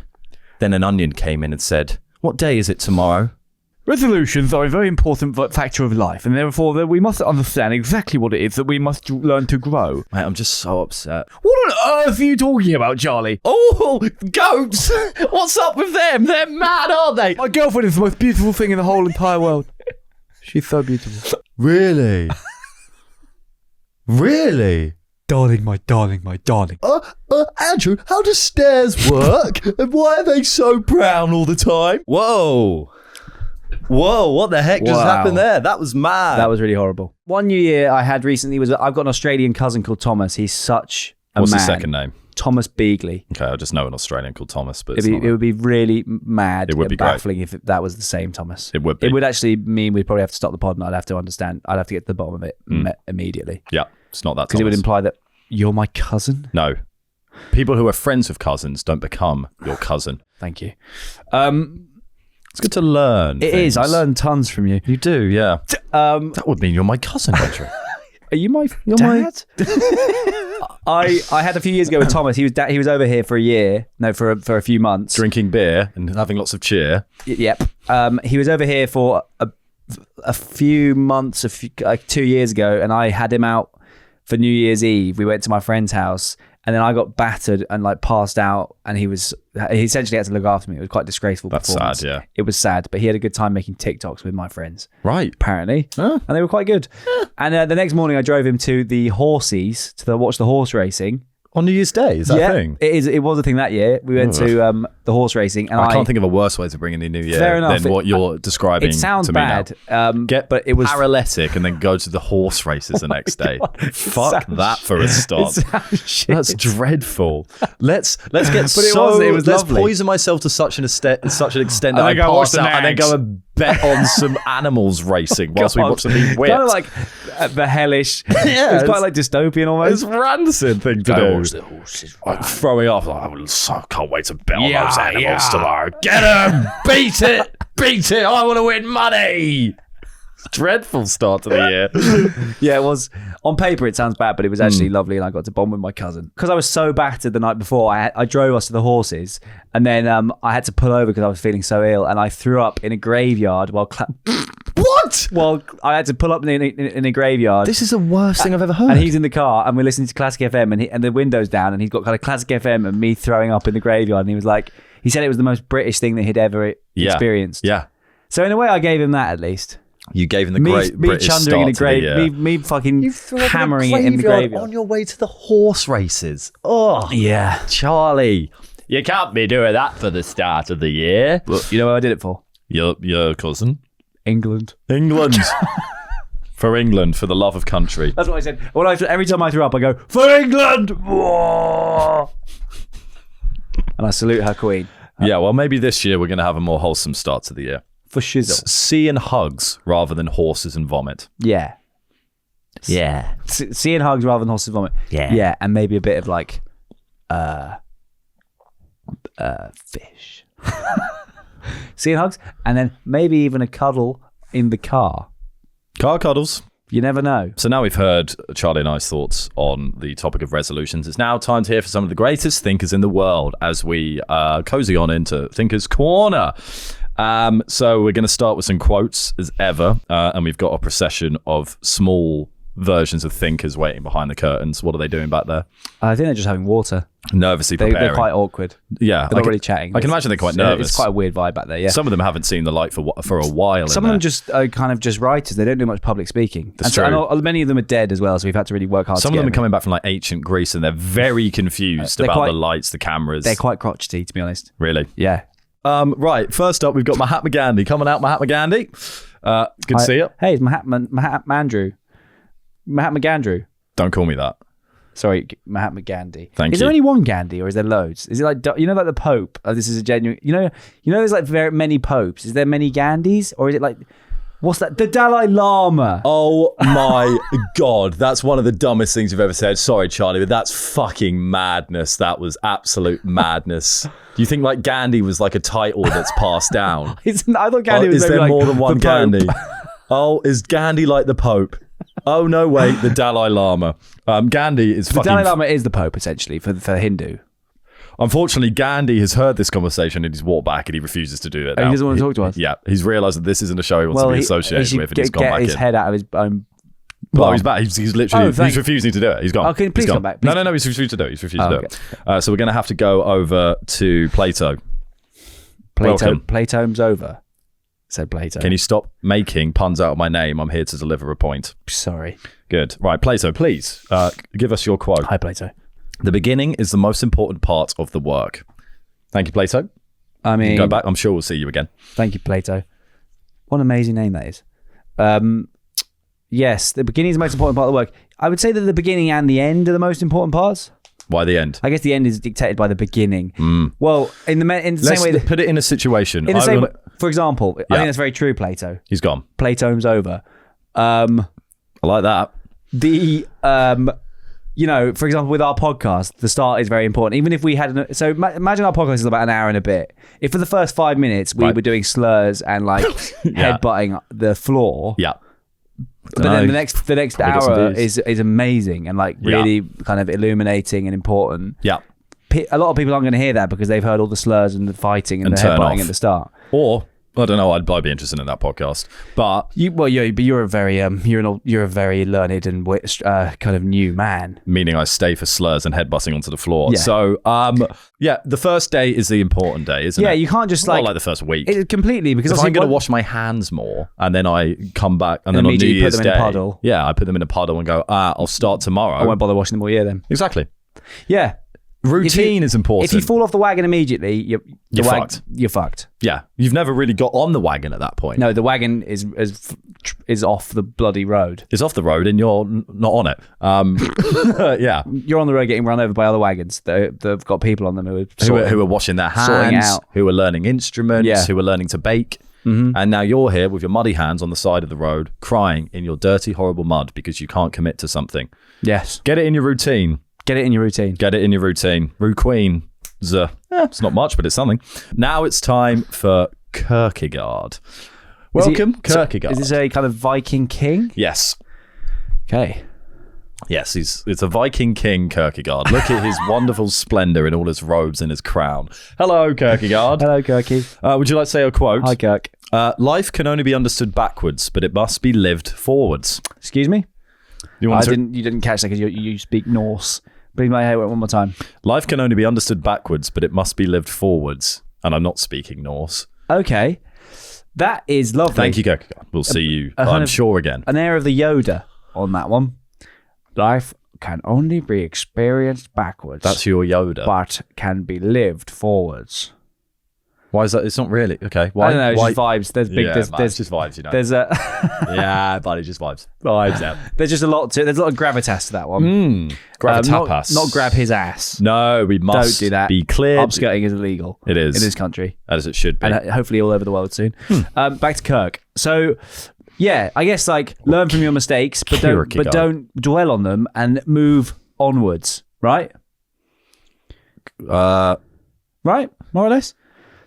Speaker 2: Then an onion came in and said, "What day is it tomorrow?"
Speaker 4: Resolutions are a very important factor of life, and therefore we must understand exactly what it is that we must learn to grow.
Speaker 2: Mate, I'm just so upset.
Speaker 4: What on earth are you talking about, Charlie?
Speaker 2: Oh, goats! What's up with them? They're mad, aren't they?
Speaker 4: My girlfriend is the most beautiful thing in the whole entire world. She's so beautiful.
Speaker 2: Really? Really?
Speaker 4: Darling, my darling, my darling.
Speaker 2: Andrew, how do stairs work? And why are they so brown all the time? Whoa, what the heck just happened there? That was mad.
Speaker 3: That was really horrible. One New Year I had recently was I've got an Australian cousin called Thomas. He's such a
Speaker 2: What's
Speaker 3: man.
Speaker 2: his second name?
Speaker 3: Thomas Beagley.
Speaker 2: Okay, I just know an Australian called Thomas, but
Speaker 3: It would be really mad
Speaker 2: It would be
Speaker 3: and baffling if that was the same Thomas.
Speaker 2: It would be.
Speaker 3: It would actually mean we'd probably have to stop the pod and I'd have to understand. I'd have to get to the bottom of it immediately.
Speaker 2: Yeah, it's not that
Speaker 3: Because it would
Speaker 2: Thomas.
Speaker 3: imply that you're my cousin?
Speaker 2: No. People who are friends with cousins don't become your cousin.
Speaker 3: Thank you.
Speaker 2: It's good to learn.
Speaker 3: It is. I learned tons from you.
Speaker 2: You do, yeah. That would mean you're my cousin, Andrew.
Speaker 3: Are you my dad? I had a few years ago with Thomas. He was over here for a few months.
Speaker 2: Drinking beer and having lots of cheer.
Speaker 3: Yep. He was over here for a few months, 2 years ago, and I had him out for New Year's Eve. We went to my friend's house, and then I got battered and passed out, and he essentially had to look after me. It was quite disgraceful.
Speaker 2: That's
Speaker 3: performance.
Speaker 2: sad, yeah.
Speaker 3: It was sad, but he had a good time making TikToks with my friends.
Speaker 2: Right.
Speaker 3: Apparently.
Speaker 2: Huh.
Speaker 3: And they were quite good. And the next morning I drove him to the horses to watch the horse racing.
Speaker 2: On New Year's Day, is that a thing?
Speaker 3: It was a thing that year. We went to the horse racing, and
Speaker 2: I can't think of a worse way to bring in the new year
Speaker 3: Fair enough.
Speaker 2: than what you're describing.
Speaker 3: It sounds
Speaker 2: to me
Speaker 3: bad,
Speaker 2: now.
Speaker 3: but it was
Speaker 2: paralytic and then go to the horse races the next day. Fuck that for a start. That's dreadful. Let's get
Speaker 3: But it was
Speaker 2: let's
Speaker 3: lovely.
Speaker 2: poison myself to such an extent that I
Speaker 4: then go watch
Speaker 2: pass
Speaker 4: the
Speaker 2: out and then
Speaker 4: nags.
Speaker 2: go and bet on some animals racing whilst we watch them be whipped.
Speaker 3: kind of like the hellish.
Speaker 2: Yeah,
Speaker 3: it's quite like dystopian almost.
Speaker 2: It's rancid thing to
Speaker 4: Watch
Speaker 2: do.
Speaker 4: the horses.
Speaker 2: Like throwing off. Like, I can't wait to bet on
Speaker 4: Yeah,
Speaker 2: those animals
Speaker 4: yeah.
Speaker 2: tomorrow. Get them! Beat it! Beat it! I want to win money! Dreadful start to the year.
Speaker 3: Yeah, it was. On paper, it sounds bad, but it was actually lovely, and I got to bond with my cousin. Because I was so battered the night before, I drove us to the horses, and then I had to pull over because I was feeling so ill, and I threw up in a graveyard while...
Speaker 2: What?
Speaker 3: Well, I had to pull up in a graveyard.
Speaker 2: This is the worst thing I've ever heard.
Speaker 3: And he's in the car, and we're listening to Classic FM, and the window's down, and he's got kind of Classic FM and me throwing up in the graveyard, and he was like, he said it was the most British thing that he'd ever experienced.
Speaker 2: Yeah.
Speaker 3: So in a way, I gave him that at least.
Speaker 2: You gave him the
Speaker 3: Me
Speaker 2: great British
Speaker 3: chundering in a
Speaker 2: start to the
Speaker 3: grave,
Speaker 2: year.
Speaker 3: me fucking hammering it in the graveyard.
Speaker 2: on your way to the horse races. Oh,
Speaker 3: Yeah.
Speaker 2: Charlie. You can't be doing that for the start of the year.
Speaker 3: But you know what I did it for?
Speaker 2: Your cousin?
Speaker 3: England.
Speaker 2: England. For England, for the love of country.
Speaker 3: That's what I said. Every time I throw up, I go, for England! And I salute her queen.
Speaker 2: Yeah, well, maybe this year we're going to have a more wholesome start to the year.
Speaker 3: For shizzle.
Speaker 2: Sea and hugs rather than horses and vomit.
Speaker 3: Yeah.
Speaker 2: Yeah.
Speaker 3: Sea and hugs rather than horses vomit.
Speaker 2: Yeah.
Speaker 3: Yeah, and maybe a bit of like, fish. Sea and hugs, and then maybe even a cuddle in the car.
Speaker 2: Car cuddles.
Speaker 3: You never know.
Speaker 2: So now we've heard Charlie and I's thoughts on the topic of resolutions. It's now time to hear from some of the greatest thinkers in the world as we cozy on into Thinker's Corner. So we're going to start with some quotes as ever, and we've got a procession of small versions of thinkers waiting behind the curtains. What are they doing back there?
Speaker 3: I think they're just having water.
Speaker 2: Nervously preparing.
Speaker 3: They're quite awkward.
Speaker 2: Yeah.
Speaker 3: They're not really chatting.
Speaker 2: I can imagine they're quite nervous.
Speaker 3: It's quite a weird vibe back there, yeah.
Speaker 2: Some of them haven't seen the light for a while.
Speaker 3: Some of them just are kind of just writers. They don't do much public speaking.
Speaker 2: That's
Speaker 3: and
Speaker 2: true.
Speaker 3: Many of them are dead as well, so we've had to really work hard
Speaker 2: Some
Speaker 3: to
Speaker 2: of them are
Speaker 3: get
Speaker 2: coming back from like ancient Greece and they're very confused about the lights, the cameras.
Speaker 3: They're quite crotchety, to be honest.
Speaker 2: Really?
Speaker 3: Yeah.
Speaker 2: Right, first up, we've got Mahatma Gandhi. Coming out, Mahatma Gandhi. Good to see you.
Speaker 3: Hey, it's Mahatma Gandhi.
Speaker 2: Don't call me that.
Speaker 3: Sorry, Mahatma Gandhi.
Speaker 2: Thank
Speaker 3: Is
Speaker 2: you.
Speaker 3: there only one Gandhi, or is there loads? Is it like like the Pope? Oh, this is a genuine. There's like very many popes. Is there many Gandhis, or is it like what's that? The Dalai Lama.
Speaker 2: Oh my God, that's one of the dumbest things you've ever said. Sorry, Charlie, but that's fucking madness. That was absolute madness. Do you think like Gandhi was like a title that's passed down?
Speaker 3: I thought Gandhi was
Speaker 2: is
Speaker 3: maybe
Speaker 2: there
Speaker 3: like
Speaker 2: more than one
Speaker 3: the Pope.
Speaker 2: Gandhi? Oh, is Gandhi like the Pope? Oh no, wait, the Dalai Lama. Gandhi is
Speaker 3: The
Speaker 2: fucking.
Speaker 3: Dalai Lama is the Pope essentially for Hindu.
Speaker 2: Unfortunately, Gandhi has heard this conversation and he's walked back and he refuses to do it.
Speaker 3: Oh,
Speaker 2: now.
Speaker 3: he doesn't want to talk to us?
Speaker 2: Yeah, he's realised that this isn't a show he wants to be associated with, and he's gone
Speaker 3: get
Speaker 2: back
Speaker 3: his
Speaker 2: in.
Speaker 3: head out of his own.
Speaker 2: Well, he's back. He's literally he's refusing to do it. He's gone.
Speaker 3: Oh, can you please
Speaker 2: He's gone.
Speaker 3: come back?
Speaker 2: No, he's refused to do it. He's refused to do
Speaker 3: okay.
Speaker 2: it. So we're going to have to go over to Plato. Welcome.
Speaker 3: Plato's over. Said Plato.
Speaker 2: Can you stop making puns out of my name? I'm here to deliver a point.
Speaker 3: Sorry.
Speaker 2: Good. Right, Plato, please give us your quote.
Speaker 3: Hi, Plato.
Speaker 2: The beginning is the most important part of the work. Thank you, Plato.
Speaker 3: I mean,
Speaker 2: Go back. I'm sure we'll see you again.
Speaker 3: Thank you, Plato. What an amazing name that is. Yes, the beginning is the most important part of the work. I would say that the beginning and the end are the most important parts.
Speaker 2: Why the end?
Speaker 3: I guess the end is dictated by the beginning. Well, in the same way that,
Speaker 2: put it in a situation.
Speaker 3: in the same way, for example, I
Speaker 2: Yeah.
Speaker 3: think that's very true, Plato.
Speaker 2: He's gone.
Speaker 3: Plato's over.
Speaker 2: I like that.
Speaker 3: For example, with our podcast, the start is very important. Even if we had imagine our podcast is about an hour and a bit. If for the first 5 minutes we were doing slurs and like headbutting the floor,
Speaker 2: Yeah.
Speaker 3: but then the next
Speaker 2: Probably got some
Speaker 3: hour
Speaker 2: views.
Speaker 3: is amazing and like really kind of illuminating and important.
Speaker 2: Yeah.
Speaker 3: A lot of people aren't going to hear that because they've heard all the slurs and the fighting and the
Speaker 2: turn
Speaker 3: headbutting
Speaker 2: off.
Speaker 3: at the start.
Speaker 2: Or I don't know. I'd be interested in that podcast. But
Speaker 3: You're a very you're a very learned and kind of new man.
Speaker 2: meaning I stay for slurs and headbutting onto the floor.
Speaker 3: Yeah.
Speaker 2: So the first day is the important day, isn't it?
Speaker 3: Yeah, you can't just
Speaker 2: Not like the first week.
Speaker 3: completely because
Speaker 2: If
Speaker 3: obviously
Speaker 2: I'm going to wash my hands more and then I come back and then on New
Speaker 3: immediately put
Speaker 2: Year's
Speaker 3: them in a
Speaker 2: Day,
Speaker 3: puddle.
Speaker 2: yeah, I put them in a puddle and go, I'll start tomorrow.
Speaker 3: I won't bother washing them all year then.
Speaker 2: Exactly.
Speaker 3: Yeah.
Speaker 2: Routine is important.
Speaker 3: If you fall off the wagon immediately, you're
Speaker 2: fucked.
Speaker 3: You're fucked.
Speaker 2: Yeah, you've never really got on the wagon at that point.
Speaker 3: No, the wagon is off the bloody road.
Speaker 2: It's off the road and you're not on it. Yeah.
Speaker 3: You're on the road getting run over by other wagons that have got people on them
Speaker 2: Who are washing their
Speaker 3: sorting
Speaker 2: hands,
Speaker 3: out.
Speaker 2: who are learning instruments,
Speaker 3: Yeah.
Speaker 2: who are learning to bake. Mm-hmm. And now you're here with your muddy hands on the side of the road, crying in your dirty, horrible mud because you can't commit to something.
Speaker 3: Yes.
Speaker 2: Get it in your routine.
Speaker 3: Get it in your routine.
Speaker 2: Get it in your routine. Rue Queen. It's not much, but it's something. Now it's time for Kierkegaard. Welcome, Kierkegaard.
Speaker 3: Is this a kind of Viking king?
Speaker 2: Yes.
Speaker 3: Okay.
Speaker 2: Yes, it's a Viking king, Kierkegaard. Look at his wonderful splendour in all his robes and his crown. Hello, Kierkegaard.
Speaker 3: Hello, Kirky.
Speaker 2: Would you like to say a quote?
Speaker 3: Hi, Kirk.
Speaker 2: Life can only be understood backwards, but it must be lived forwards.
Speaker 3: Excuse me?
Speaker 2: You
Speaker 3: didn't catch that because you speak Norse. Please may I hear it one more time.
Speaker 2: Life can only be understood backwards, but it must be lived forwards. And I'm not speaking Norse.
Speaker 3: Okay. That is lovely.
Speaker 2: Thank you, Kierkegaard. We'll see you, I'm sure, again.
Speaker 3: An air of the Yoda on that one. Life can only be experienced backwards.
Speaker 2: That's your Yoda.
Speaker 3: but can be lived forwards.
Speaker 2: Why is that? It's not really. Okay. Why?
Speaker 3: I don't know, it's
Speaker 2: why?
Speaker 3: just vibes. There's big.
Speaker 2: Yeah,
Speaker 3: there's,
Speaker 2: man,
Speaker 3: there's
Speaker 2: it's just vibes, you know.
Speaker 3: There's a
Speaker 2: Yeah, buddy, just vibes. Vibes out.
Speaker 3: there's just a lot to. There's a lot of gravitas to that one.
Speaker 2: Gravitas.
Speaker 3: Not grab his ass.
Speaker 2: No, we must
Speaker 3: Don't do that.
Speaker 2: be clear.
Speaker 3: Upskirting is illegal.
Speaker 2: It is.
Speaker 3: in this country,
Speaker 2: As it should be.
Speaker 3: and hopefully all over the world soon. Back to Kirk. So, yeah, I guess like learn from your mistakes, but
Speaker 2: Kierkegaard.
Speaker 3: don't dwell on them and move onwards. Right? Right? More or less.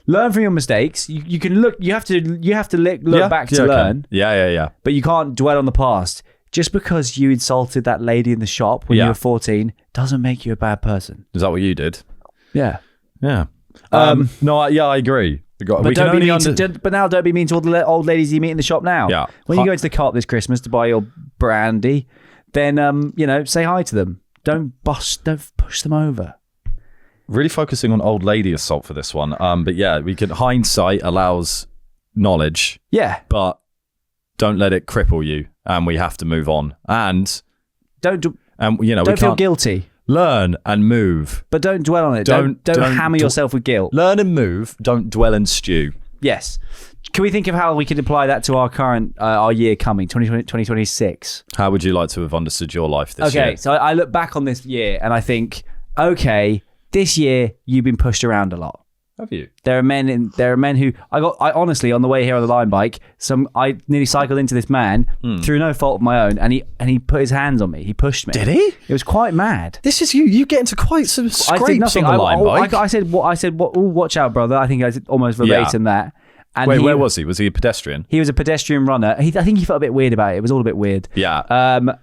Speaker 3: Learn from your mistakes. You can look. You have to look back to learn.
Speaker 2: Yeah.
Speaker 3: But you can't dwell on the past. Just because you insulted that lady in the shop when you were 14 doesn't make you a bad person.
Speaker 2: Is that what you did?
Speaker 3: Yeah.
Speaker 2: Yeah. No, I agree.
Speaker 3: But now don't be mean to all the old ladies you meet in the shop now.
Speaker 2: Yeah.
Speaker 3: When you go to the co-op this Christmas to buy your brandy, then say hi to them. Don't push them over.
Speaker 2: Really focusing on old lady assault for this one. But yeah, hindsight allows knowledge.
Speaker 3: Yeah.
Speaker 2: But don't let it cripple you, and we have to move on. And
Speaker 3: don't
Speaker 2: we
Speaker 3: feel
Speaker 2: can't
Speaker 3: guilty.
Speaker 2: learn and move.
Speaker 3: But don't dwell on it. Don't hammer yourself with guilt.
Speaker 2: Learn and move. Don't dwell and stew.
Speaker 3: Yes. Can we think of how we could apply that to our current our year coming, 2026?
Speaker 2: How would you like to have understood your life this year?
Speaker 3: Okay, so I look back on this year and I think, okay, this year you've been pushed around a lot.
Speaker 2: Have you?
Speaker 3: There are men who I honestly on the way here on the line bike, I nearly cycled into this man through no fault of my own, and he put his hands on me. He pushed me.
Speaker 2: Did he?
Speaker 3: It was quite mad.
Speaker 2: This is you. You get into quite some scrapes
Speaker 3: I did nothing.
Speaker 2: on the line bike.
Speaker 3: I said what? Oh, watch out, brother. I think I said almost verbatim that. And
Speaker 2: Wait, where was he? Was he a pedestrian?
Speaker 3: He was a pedestrian runner. I think he felt a bit weird about it. It was all a bit weird.
Speaker 2: Yeah.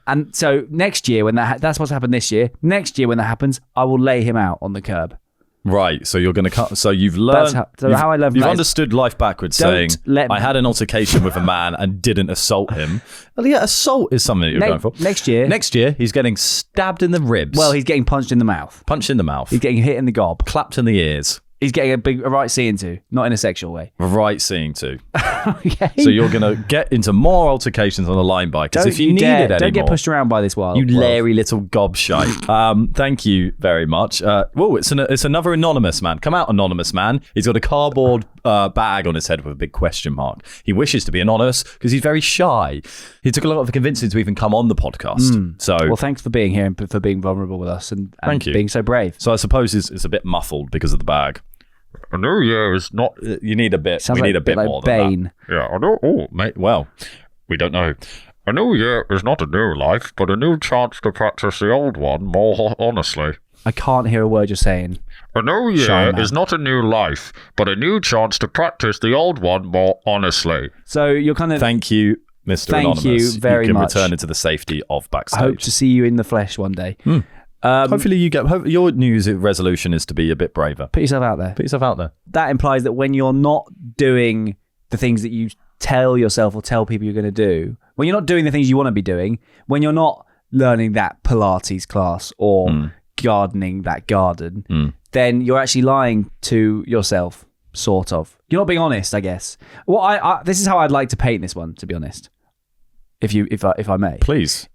Speaker 3: And so next year when that's what's happened this year. Next year when that happens, I will lay him out on the curb.
Speaker 2: Right, so you're going to cut. So you've learned.
Speaker 3: How I learned.
Speaker 2: You've understood life backwards, saying I had an altercation with a man and didn't assault him. Well, yeah, assault is something that you're going for.
Speaker 3: Next year,
Speaker 2: he's getting stabbed in the ribs.
Speaker 3: Well, he's getting punched in the mouth.
Speaker 2: Punched in the mouth.
Speaker 3: He's getting hit in the gob.
Speaker 2: Clapped in the ears.
Speaker 3: He's getting a right seeing to, not in a sexual way.
Speaker 2: Right seeing to.
Speaker 3: Okay.
Speaker 2: So you're going to get into more altercations on a line bike. Because if you need it anymore,
Speaker 3: don't get pushed around by this wild.
Speaker 2: You Larry little gobshite. Thank you very much. Whoa, it's another anonymous man. Come out, anonymous man. He's got a cardboard bag on his head with a big question mark. He wishes to be anonymous because he's very shy. He took a lot of convincing to even come on the podcast. So,
Speaker 3: well, thanks for being here and for being vulnerable with us and
Speaker 2: thank you.
Speaker 3: Being so brave.
Speaker 2: So I suppose it's a bit muffled because of the bag. A new year is not. You need a bit.
Speaker 3: Sounds
Speaker 2: we
Speaker 3: like
Speaker 2: need a bit
Speaker 3: like
Speaker 2: more
Speaker 3: Bane.
Speaker 2: than that. Yeah, I know. Oh, mate. Well, we don't know. A new year is not a new life, but a new chance to practice the old one more honestly.
Speaker 3: I can't hear a word you're saying.
Speaker 2: A new year is not a new life, but a new chance to practice the old one more honestly.
Speaker 3: So you're kind of.
Speaker 2: Thank you, Mr.
Speaker 3: Thank
Speaker 2: Anonymous.
Speaker 3: you very
Speaker 2: you can
Speaker 3: much.
Speaker 2: return into the safety of backstage.
Speaker 3: I hope to see you in the flesh one day.
Speaker 2: Hopefully you get. Your New Year's resolution is to be a bit braver.
Speaker 3: Put yourself out there.
Speaker 2: Put yourself out there.
Speaker 3: That implies that when you're not doing the things that you tell yourself or tell people you're going to do, when you're not doing the things you want to be doing, when you're not learning that Pilates class or gardening that garden, then you're actually lying to yourself, sort of. You're not being honest, I guess. Well, this is how I'd like to paint this one, to be honest. If I may,
Speaker 2: please.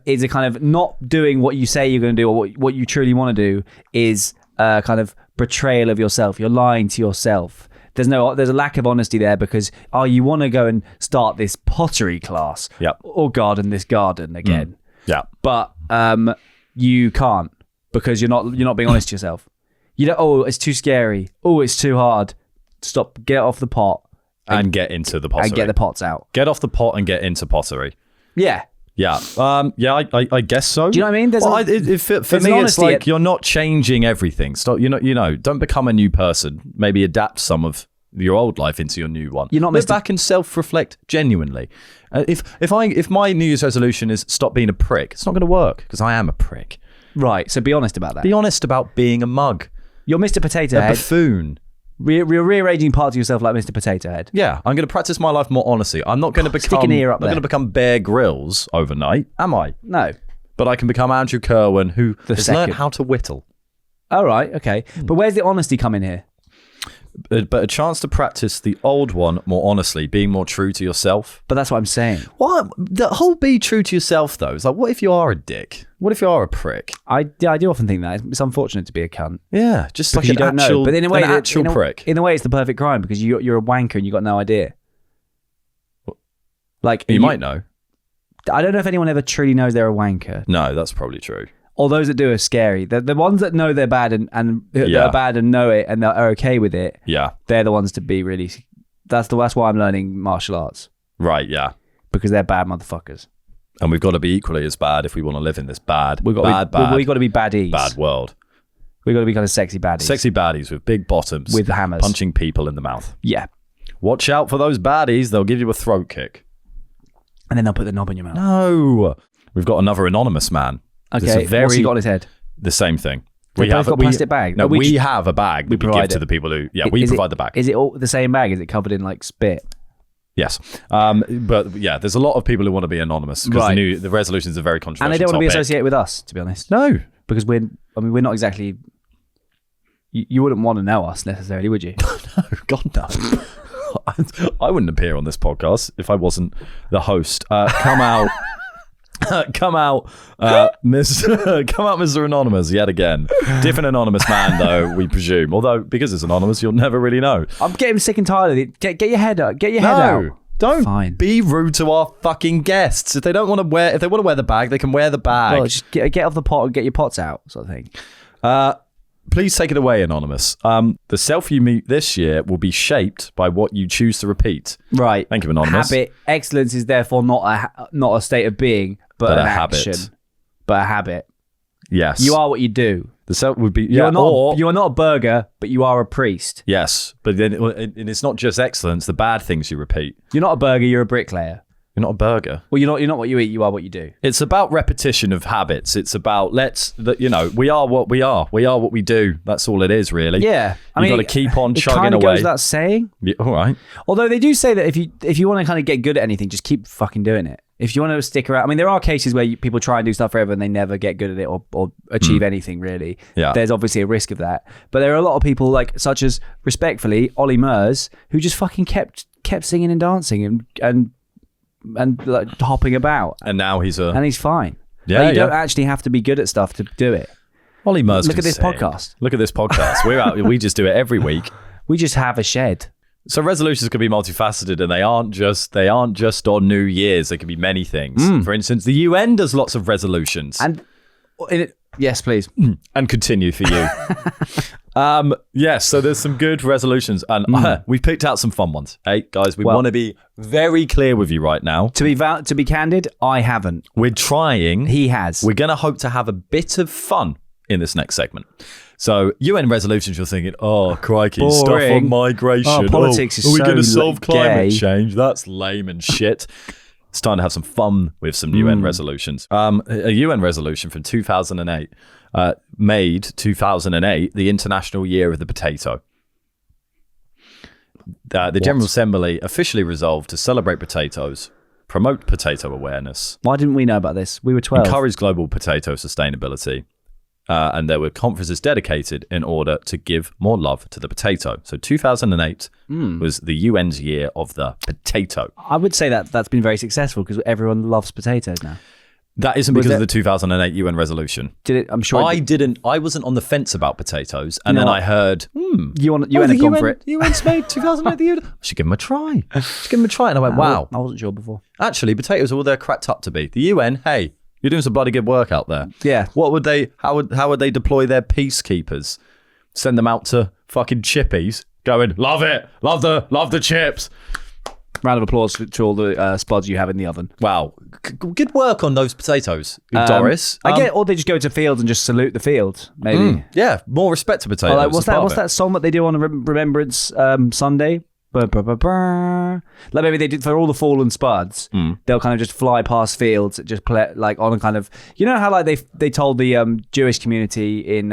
Speaker 3: Is a kind of not doing what you say you're going to do or what you truly want to do is a kind of betrayal of yourself. You're lying to yourself. There's a lack of honesty there because you want to go and start this pottery class, or garden this garden again, but you can't because you're not being honest to yourself. You don't. Oh, it's too scary. Oh, it's too hard. Stop. Get off the pot.
Speaker 2: And get into the pottery.
Speaker 3: And get the pots out.
Speaker 2: Get off the pot and get into pottery.
Speaker 3: Yeah.
Speaker 2: Yeah. I guess so.
Speaker 3: Do you know what I mean?
Speaker 2: For me, it's like you're not changing everything. Stop. Don't become a new person. Maybe adapt some of your old life into your new one.
Speaker 3: You're not
Speaker 2: Look back and self-reflect genuinely. If my New Year's resolution is stop being a prick, it's not going to work because I am a prick.
Speaker 3: Right. So be honest about that.
Speaker 2: Be honest about being a mug.
Speaker 3: You're Mr. Potato Head.
Speaker 2: A buffoon.
Speaker 3: You're rearranging parts of yourself like Mr. Potato Head.
Speaker 2: Yeah, I'm going to practice my life more honestly. I'm not going to become.
Speaker 3: Stick an ear up there.
Speaker 2: I'm not going to become Bear Grylls overnight, am I?
Speaker 3: No.
Speaker 2: But I can become Andrew Kirwan, who has learned how to whittle.
Speaker 3: All right, okay. But where's the honesty come in here?
Speaker 2: but a chance to practice the old one more honestly, being more true to yourself.
Speaker 3: But that's what I'm saying.
Speaker 2: What the whole be true to yourself though is like, what if you are a dick? What if you are a prick?
Speaker 3: I do often think that it's unfortunate to be a cunt.
Speaker 2: Yeah, just like
Speaker 3: Because you
Speaker 2: an
Speaker 3: don't
Speaker 2: actual,
Speaker 3: know. But in a way,
Speaker 2: prick.
Speaker 3: In a way, it's the perfect crime because you're a wanker and you got no idea. Like
Speaker 2: You might know.
Speaker 3: I don't know if anyone ever truly knows they're a wanker.
Speaker 2: No, that's probably true.
Speaker 3: All those that do are scary. The ones that know they're bad and that
Speaker 2: Yeah.
Speaker 3: are bad and know it and are okay with it.
Speaker 2: Yeah.
Speaker 3: They're the ones to be really. That's why I'm learning martial arts
Speaker 2: Right. Yeah.
Speaker 3: because they're bad motherfuckers.
Speaker 2: And we've got to be equally as bad if we want to live in this bad,
Speaker 3: We got to be baddies.
Speaker 2: bad world.
Speaker 3: We got to be kind of sexy baddies.
Speaker 2: Sexy baddies with big bottoms,
Speaker 3: with hammers.
Speaker 2: punching people in the mouth.
Speaker 3: Yeah,
Speaker 2: Watch out for those baddies; they'll give you a throat kick.
Speaker 3: and then they'll put the knob in your mouth.
Speaker 2: No, we've got another anonymous man. This is
Speaker 3: Okay, what's he got on his head?
Speaker 2: the same thing.
Speaker 3: They both got plastic bag?
Speaker 2: No,
Speaker 3: But
Speaker 2: we have a bag that we
Speaker 3: provide
Speaker 2: give to
Speaker 3: it.
Speaker 2: the people who. Yeah, we
Speaker 3: Is
Speaker 2: provide
Speaker 3: it,
Speaker 2: the bag.
Speaker 3: Is it all the same bag? Is it covered in like spit?
Speaker 2: Yes, but yeah, there's a lot of people who want to be anonymous because
Speaker 3: Right.
Speaker 2: the resolutions are very controversial.
Speaker 3: And they don't want to be
Speaker 2: topic.
Speaker 3: associated with us, to be honest.
Speaker 2: No,
Speaker 3: Because we're not exactly. You wouldn't want to know us necessarily, would you?
Speaker 2: God no. I wouldn't appear on this podcast if I wasn't the host. Come out. Come out, Mr. Anonymous, yet again. Different anonymous man, though, we presume. Although, because it's anonymous, you'll never really know.
Speaker 3: I'm getting sick and tired of it. Get your head up. Get your head out.
Speaker 2: Don't
Speaker 3: Fine.
Speaker 2: be rude to our fucking guests. If they want to wear the bag, they can wear the bag.
Speaker 3: Well, just get off the pot and get your pots out, sort of thing.
Speaker 2: Please take it away, Anonymous. The self you meet this year will be shaped by what you choose to repeat.
Speaker 3: Right.
Speaker 2: Thank you, Anonymous.
Speaker 3: Habit excellence is therefore not a state of being, but an
Speaker 2: a
Speaker 3: action.
Speaker 2: habit.
Speaker 3: But a habit.
Speaker 2: Yes.
Speaker 3: You are what you do.
Speaker 2: The self would be...
Speaker 3: You
Speaker 2: Yeah,
Speaker 3: are not.
Speaker 2: or...
Speaker 3: You are not a burger, but you are a priest.
Speaker 2: Yes, but then it's not just excellence, the bad things you repeat.
Speaker 3: You're not a burger. You're a bricklayer.
Speaker 2: You're not a burger.
Speaker 3: Well, you're not what you eat. You are what you do.
Speaker 2: It's about repetition of habits. It's about we are what we are. We are what we do. That's all it is, really.
Speaker 3: Yeah,
Speaker 2: You've got to keep on
Speaker 3: it
Speaker 2: chugging
Speaker 3: kind of
Speaker 2: away.
Speaker 3: goes without saying.
Speaker 2: Yeah, all right.
Speaker 3: Although they do say that if you want to kind of get good at anything, just keep fucking doing it. If you want to stick around, I mean, there are cases where people try and do stuff forever and they never get good at it or achieve anything really.
Speaker 2: Yeah.
Speaker 3: There's obviously a risk of that. But there are a lot of people, like such as respectfully Ollie Murs, who just fucking kept singing and dancing and like hopping about,
Speaker 2: And now he's
Speaker 3: and he's fine.
Speaker 2: Yeah,
Speaker 3: Like, you don't
Speaker 2: yeah.
Speaker 3: actually have to be good at stuff to do it.
Speaker 2: Ollie Murs.
Speaker 3: Look
Speaker 2: can
Speaker 3: at this
Speaker 2: sing.
Speaker 3: podcast.
Speaker 2: Look at this podcast. We're out. We just do it every week.
Speaker 3: We just have a shed.
Speaker 2: So resolutions can be multifaceted, and they aren't just on New Year's. They can be many things. For instance, the UN does lots of resolutions,
Speaker 3: And yes, please.
Speaker 2: and continue for you. Yes, so there's some good resolutions, and we've picked out some fun ones. Hey guys, we want to be very clear with you right now.
Speaker 3: To be candid, I haven't.
Speaker 2: We're trying.
Speaker 3: He has.
Speaker 2: We're going to hope to have a bit of fun in this next segment. So UN resolutions, you're thinking, oh crikey, stuff
Speaker 3: Boring.
Speaker 2: on migration.
Speaker 3: Oh, politics is
Speaker 2: are we going to
Speaker 3: so
Speaker 2: solve climate
Speaker 3: gay.
Speaker 2: change? That's lame and shit. It's time to have some fun with some UN resolutions. A UN resolution from 2008 made 2008 the International Year of the Potato. The General Assembly officially resolved to celebrate potatoes, promote potato awareness,
Speaker 3: Why didn't we know about this? We were 12.
Speaker 2: encourage global potato sustainability, and there were conferences dedicated in order to give more love to the potato. So 2008 was the UN's year of the potato.
Speaker 3: I would say that's been very successful because everyone loves potatoes now.
Speaker 2: That isn't because of the 2008 UN resolution.
Speaker 3: Did it? I'm sure.
Speaker 2: I wasn't on the fence about potatoes, and
Speaker 3: You know
Speaker 2: then
Speaker 3: what?
Speaker 2: I heard,
Speaker 3: you end up gone for it.
Speaker 2: UN's made 2008 the year. I should give them a try. And I went, wow.
Speaker 3: I wasn't sure before.
Speaker 2: Actually, potatoes are all they're cracked up to be. The UN, hey, you're doing some bloody good work out there.
Speaker 3: Yeah.
Speaker 2: What would they? How would they deploy their peacekeepers? Send them out to fucking chippies, going, love it, love the chips.
Speaker 3: Round of applause to all the spuds you have in the oven.
Speaker 2: Wow, good work on those potatoes, Doris.
Speaker 3: I get, or they just go to fields and just salute the field. Maybe.
Speaker 2: Yeah, more respect to potatoes.
Speaker 3: Or like, what's
Speaker 2: as part of
Speaker 3: What's
Speaker 2: it.
Speaker 3: that song that they do on Remembrance Sunday? Like maybe they did for all the fallen spuds. They'll kind of just fly past fields, just play like on a kind of, you know how like they told the Jewish community in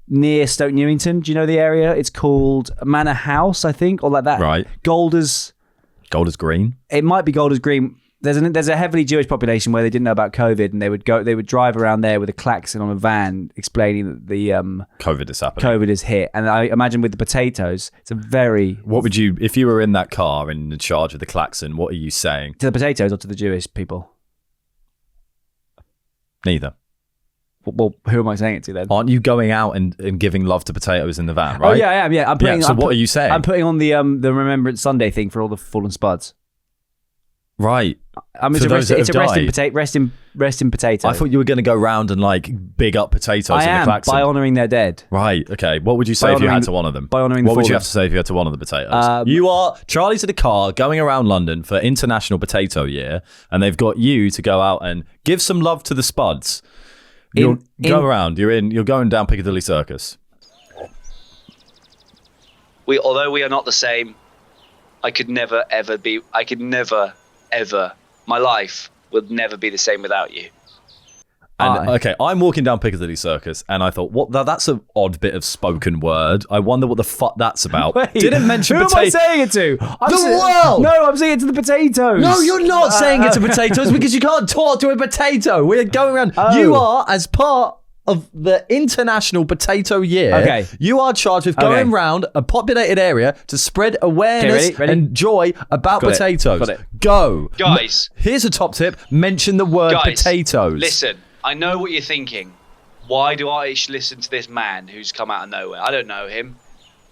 Speaker 3: near Stoke Newington. Do you know the area? It's called Manor House, I think, or like that.
Speaker 2: Right.
Speaker 3: Golders
Speaker 2: Gold is green.
Speaker 3: It might be Golders Green. there's a heavily Jewish population where they didn't know about COVID, and they would drive around there with a klaxon on a van explaining that the
Speaker 2: COVID is happening.
Speaker 3: COVID is hit. And I imagine with the potatoes, it's a very
Speaker 2: What would you, if you were in that car and in charge of the klaxon, what are you saying?
Speaker 3: to the potatoes or to the Jewish people.
Speaker 2: Neither.
Speaker 3: Well, who am I saying it to then?
Speaker 2: Aren't you going out and giving love to potatoes in the van, right?
Speaker 3: Oh yeah, I am. Yeah, I'm putting.
Speaker 2: So what are you saying?
Speaker 3: I'm putting on the Remembrance Sunday thing for all the fallen spuds.
Speaker 2: Right.
Speaker 3: It's
Speaker 2: For
Speaker 3: a
Speaker 2: those that have died.
Speaker 3: rest in potato.
Speaker 2: I thought you were going to go round and like big up potatoes
Speaker 3: I
Speaker 2: in the
Speaker 3: am
Speaker 2: klaxon.
Speaker 3: by honouring their dead.
Speaker 2: Right. Okay. What would you say if you had to honour them?
Speaker 3: By honouring the
Speaker 2: What would you
Speaker 3: fallen.
Speaker 2: have to say if you had to honour the potatoes? You are Charlie's in a car going around London for International Potato Year, and they've got you to go out and give some love to the spuds. You'll go around. You're going down Piccadilly Circus.
Speaker 5: Although we are not the same, I could never ever. My life would never be the same without you.
Speaker 2: And okay, I'm walking down Piccadilly Circus, and I thought, what? That's an odd bit of spoken word. I wonder what the fuck that's about.
Speaker 3: Wait,
Speaker 2: Didn't mention
Speaker 3: who
Speaker 2: potato.
Speaker 3: am I saying it to?
Speaker 2: world!
Speaker 3: No, I'm saying it to the potatoes.
Speaker 2: No, you're not saying it to potatoes because you can't talk to a potato. We're going around.
Speaker 3: Oh.
Speaker 2: You are, as part of the International Potato Year,
Speaker 3: Okay.
Speaker 2: you are charged with going
Speaker 3: Okay.
Speaker 2: around a populated area to spread awareness
Speaker 3: ready?
Speaker 2: and joy about
Speaker 3: Got it.
Speaker 2: potatoes.
Speaker 3: Got it.
Speaker 2: Go.
Speaker 5: Guys.
Speaker 2: Here's a top tip. Mention the word
Speaker 5: Guys,
Speaker 2: potatoes.
Speaker 5: listen, I know what you're thinking. Why do I listen to this man who's come out of nowhere? I don't know him.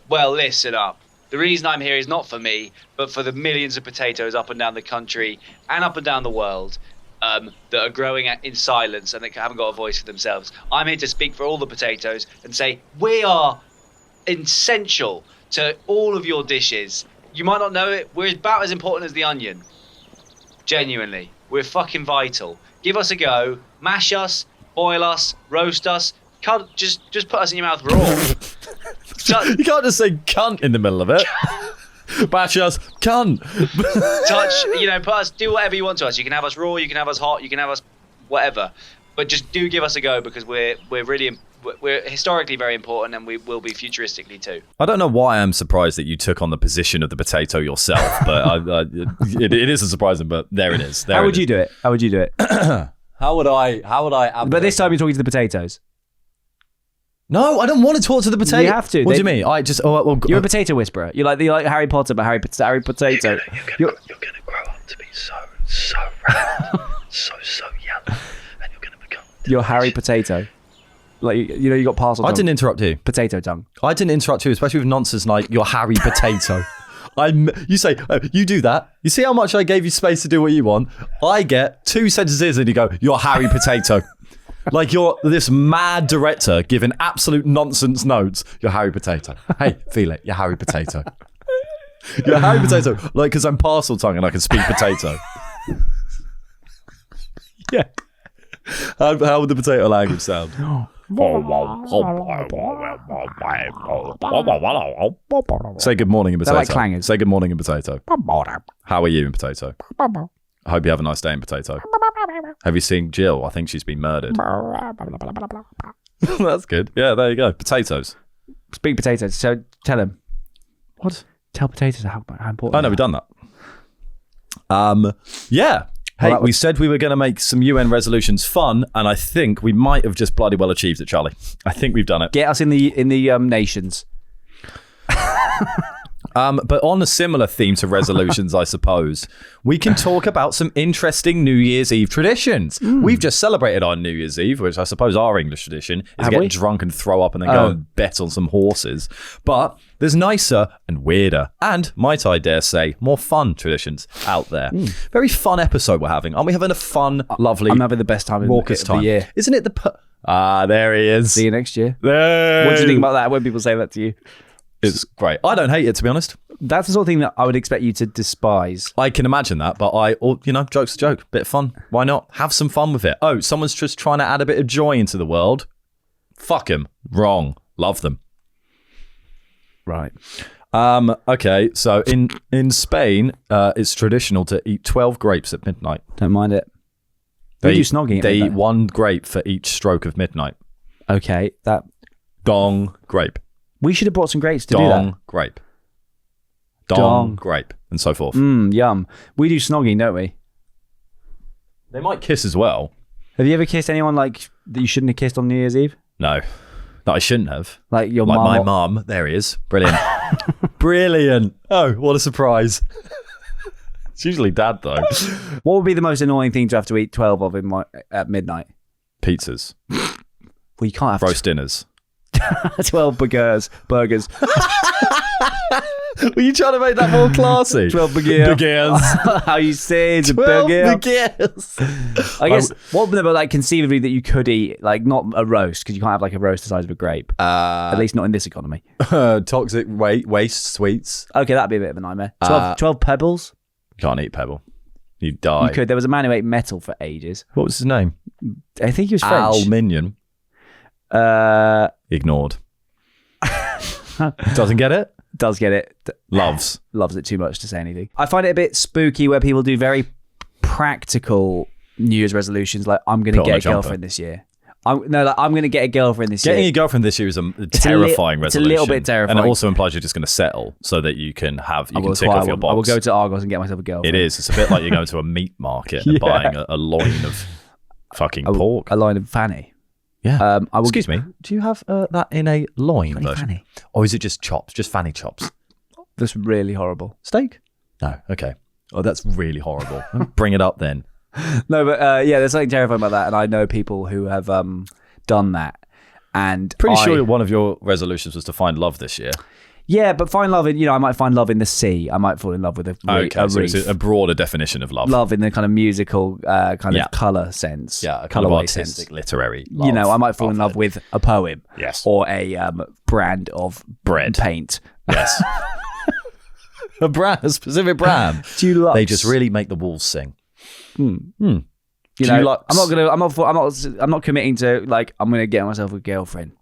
Speaker 5: Well, listen up. The reason I'm here is not for me, but for the millions of potatoes up and down the country and up and down the world that are growing in silence and that haven't got a voice for themselves. I'm here to speak for all the potatoes and say we are essential to all of your dishes. You might not know it. We're about as important as the onion. Genuinely. We're fucking vital. Give us a go. Mash us, boil us, roast us. Just put us in your mouth raw.
Speaker 2: You can't just say cunt in the middle of it. Bash us, cunt.
Speaker 5: Put us, do whatever you want to us. You can have us raw, you can have us hot, you can have us whatever. But just do give us a go because we're historically very important and we will be futuristically too.
Speaker 2: I don't know why I'm surprised that you took on the position of the potato yourself, but it isn't surprising. But there it is.
Speaker 3: How would you do it? How would you do it?
Speaker 2: How would I?
Speaker 3: But this time you're talking to the potatoes.
Speaker 2: No, I don't want to talk to the potato.
Speaker 3: You have to.
Speaker 2: What do you mean?
Speaker 3: You're a potato whisperer. You're like Harry Potter, but Harry Potato.
Speaker 6: You're gonna grow up to be so round, so young, and you're gonna become.
Speaker 3: You're Harry Potato. Like you got parcel.
Speaker 2: I didn't interrupt you.
Speaker 3: Potato tongue.
Speaker 2: I didn't interrupt you, especially with nonsense like you're Harry Potato. You say, you do that. You see how much I gave you space to do what you want? I get 2 sentences and you go, you're Harry Potato. Like you're this mad director giving absolute nonsense notes. You're Harry Potato. Hey, feel it. You're Harry Potato. You're Harry Potato. Like, because I'm parcel tongue and I can speak potato. Yeah. How would the potato language sound? Say good morning in potato.
Speaker 3: They're like clangers.
Speaker 2: Say good morning in potato. How are you in potato? I hope you have a nice day in potato. Have you seen Jill? I think she's been murdered. That's good. Yeah, there you go. Potatoes.
Speaker 3: Speak potatoes. So tell him. What? Tell potatoes how important.
Speaker 2: Oh no, we've done that. Yeah. Hey, we said we were going to make some UN resolutions fun, and I think we might have just bloody well achieved it, Charlie. I think we've done it.
Speaker 3: Get us in the nations.
Speaker 2: But on a similar theme to resolutions, I suppose, we can talk about some interesting New Year's Eve traditions. We've just celebrated our New Year's Eve, which I suppose our English tradition is to get drunk and throw up and then go and bet on some horses. But there's nicer and weirder and, might I dare say, more fun traditions out there. Very fun episode we're having. Aren't we having a fun, lovely,
Speaker 3: I'm having the best time
Speaker 2: raucous
Speaker 3: of
Speaker 2: time?
Speaker 3: the year.
Speaker 2: Isn't it there he is.
Speaker 3: See you next year.
Speaker 2: There.
Speaker 3: What do you think about that when people say that to you?
Speaker 2: It's great. I don't hate it, to be honest.
Speaker 3: That's the sort of thing that I would expect you to despise.
Speaker 2: I can imagine that, but joke's a joke. Bit of fun. Why not? Have some fun with it. Oh, someone's just trying to add a bit of joy into the world. Fuck him. Wrong. Love them.
Speaker 3: Right.
Speaker 2: Okay, so in Spain, it's traditional to eat 12 grapes at midnight.
Speaker 3: Don't mind it. They do snogging.
Speaker 2: They eat 1 grape for each stroke of midnight.
Speaker 3: Okay, that
Speaker 2: Dong grape.
Speaker 3: we should have brought some grapes to
Speaker 2: Dong
Speaker 3: do that.
Speaker 2: grape. Dong grape, and so forth.
Speaker 3: Yum. We do snogging, don't we?
Speaker 2: They might kiss as well.
Speaker 3: Have you ever kissed anyone like that you shouldn't have kissed on New Year's Eve?
Speaker 2: No, that I shouldn't have.
Speaker 3: Like your
Speaker 2: Like
Speaker 3: mum?
Speaker 2: my mum. There he is. Brilliant. Brilliant. Oh, what a surprise. It's usually dad though.
Speaker 3: What would be the most annoying thing to have to eat 12 of at midnight?
Speaker 2: Pizzas.
Speaker 3: Well, you can't have
Speaker 2: Roast dinners.
Speaker 3: 12 burgers.
Speaker 2: Were you trying to make that more classy?
Speaker 3: 12 burgers.
Speaker 2: Burgers.
Speaker 3: How you say it's a
Speaker 2: 12
Speaker 3: burger.
Speaker 2: burgers.
Speaker 3: I guess what about like conceivably that you could eat, like not a roast, because you can't have like a roast the size of a grape. At least not in this economy.
Speaker 2: Toxic waste sweets.
Speaker 3: Okay, that'd be a bit of a nightmare. 12 pebbles.
Speaker 2: You can't eat pebble. You die.
Speaker 3: You could. There was a man who ate metal for ages.
Speaker 2: What was his name?
Speaker 3: I think he was French.
Speaker 2: Aluminium. Ignored. Doesn't get it?
Speaker 3: Does get it.
Speaker 2: Loves
Speaker 3: it too much to say anything. I find it a bit spooky where people do very practical New Year's resolutions, like I'm going to
Speaker 2: Put on
Speaker 3: get
Speaker 2: a
Speaker 3: a
Speaker 2: jumper.
Speaker 3: girlfriend this year. I'm going to get a girlfriend this
Speaker 2: Getting
Speaker 3: year.
Speaker 2: a girlfriend this year is a terrifying
Speaker 3: it's a
Speaker 2: resolution.
Speaker 3: little bit terrifying.
Speaker 2: And it also implies you're just going to settle so that you can have you can tick off your box.
Speaker 3: I will go to Argos and get myself a girlfriend.
Speaker 2: It is. It's a bit like you're going to a meat market and
Speaker 3: Yeah.
Speaker 2: buying a loin of fucking pork.
Speaker 3: A line of fanny.
Speaker 2: Yeah.
Speaker 3: I will
Speaker 2: Excuse me. Do you have that in a loin
Speaker 3: Fanny,
Speaker 2: version?
Speaker 3: fanny.
Speaker 2: Or is it just chops? Just fanny chops?
Speaker 3: That's really horrible.
Speaker 2: Steak? No. Okay. Oh, that's really horrible. Bring it up then.
Speaker 3: No, but yeah, there's something terrifying about that, and I know people who have done that. And
Speaker 2: Pretty sure one of your resolutions was to find love this year.
Speaker 3: Yeah, but find love in, I might find love in the sea. I might fall in love with a
Speaker 2: So
Speaker 3: reef.
Speaker 2: it's a broader definition of love.
Speaker 3: Love in the kind of musical kind
Speaker 2: Yeah.
Speaker 3: of colour sense.
Speaker 2: Yeah, a kind of
Speaker 3: colourway
Speaker 2: artistic,
Speaker 3: sense.
Speaker 2: literary love.
Speaker 3: I might fall in love with a poem.
Speaker 2: Yes.
Speaker 3: Or a brand of
Speaker 2: Bread.
Speaker 3: paint.
Speaker 2: Yes. a specific brand.
Speaker 3: Dulux.
Speaker 2: They just really make the walls sing.
Speaker 3: Dulux. I'm not committing to like I'm gonna get myself a girlfriend.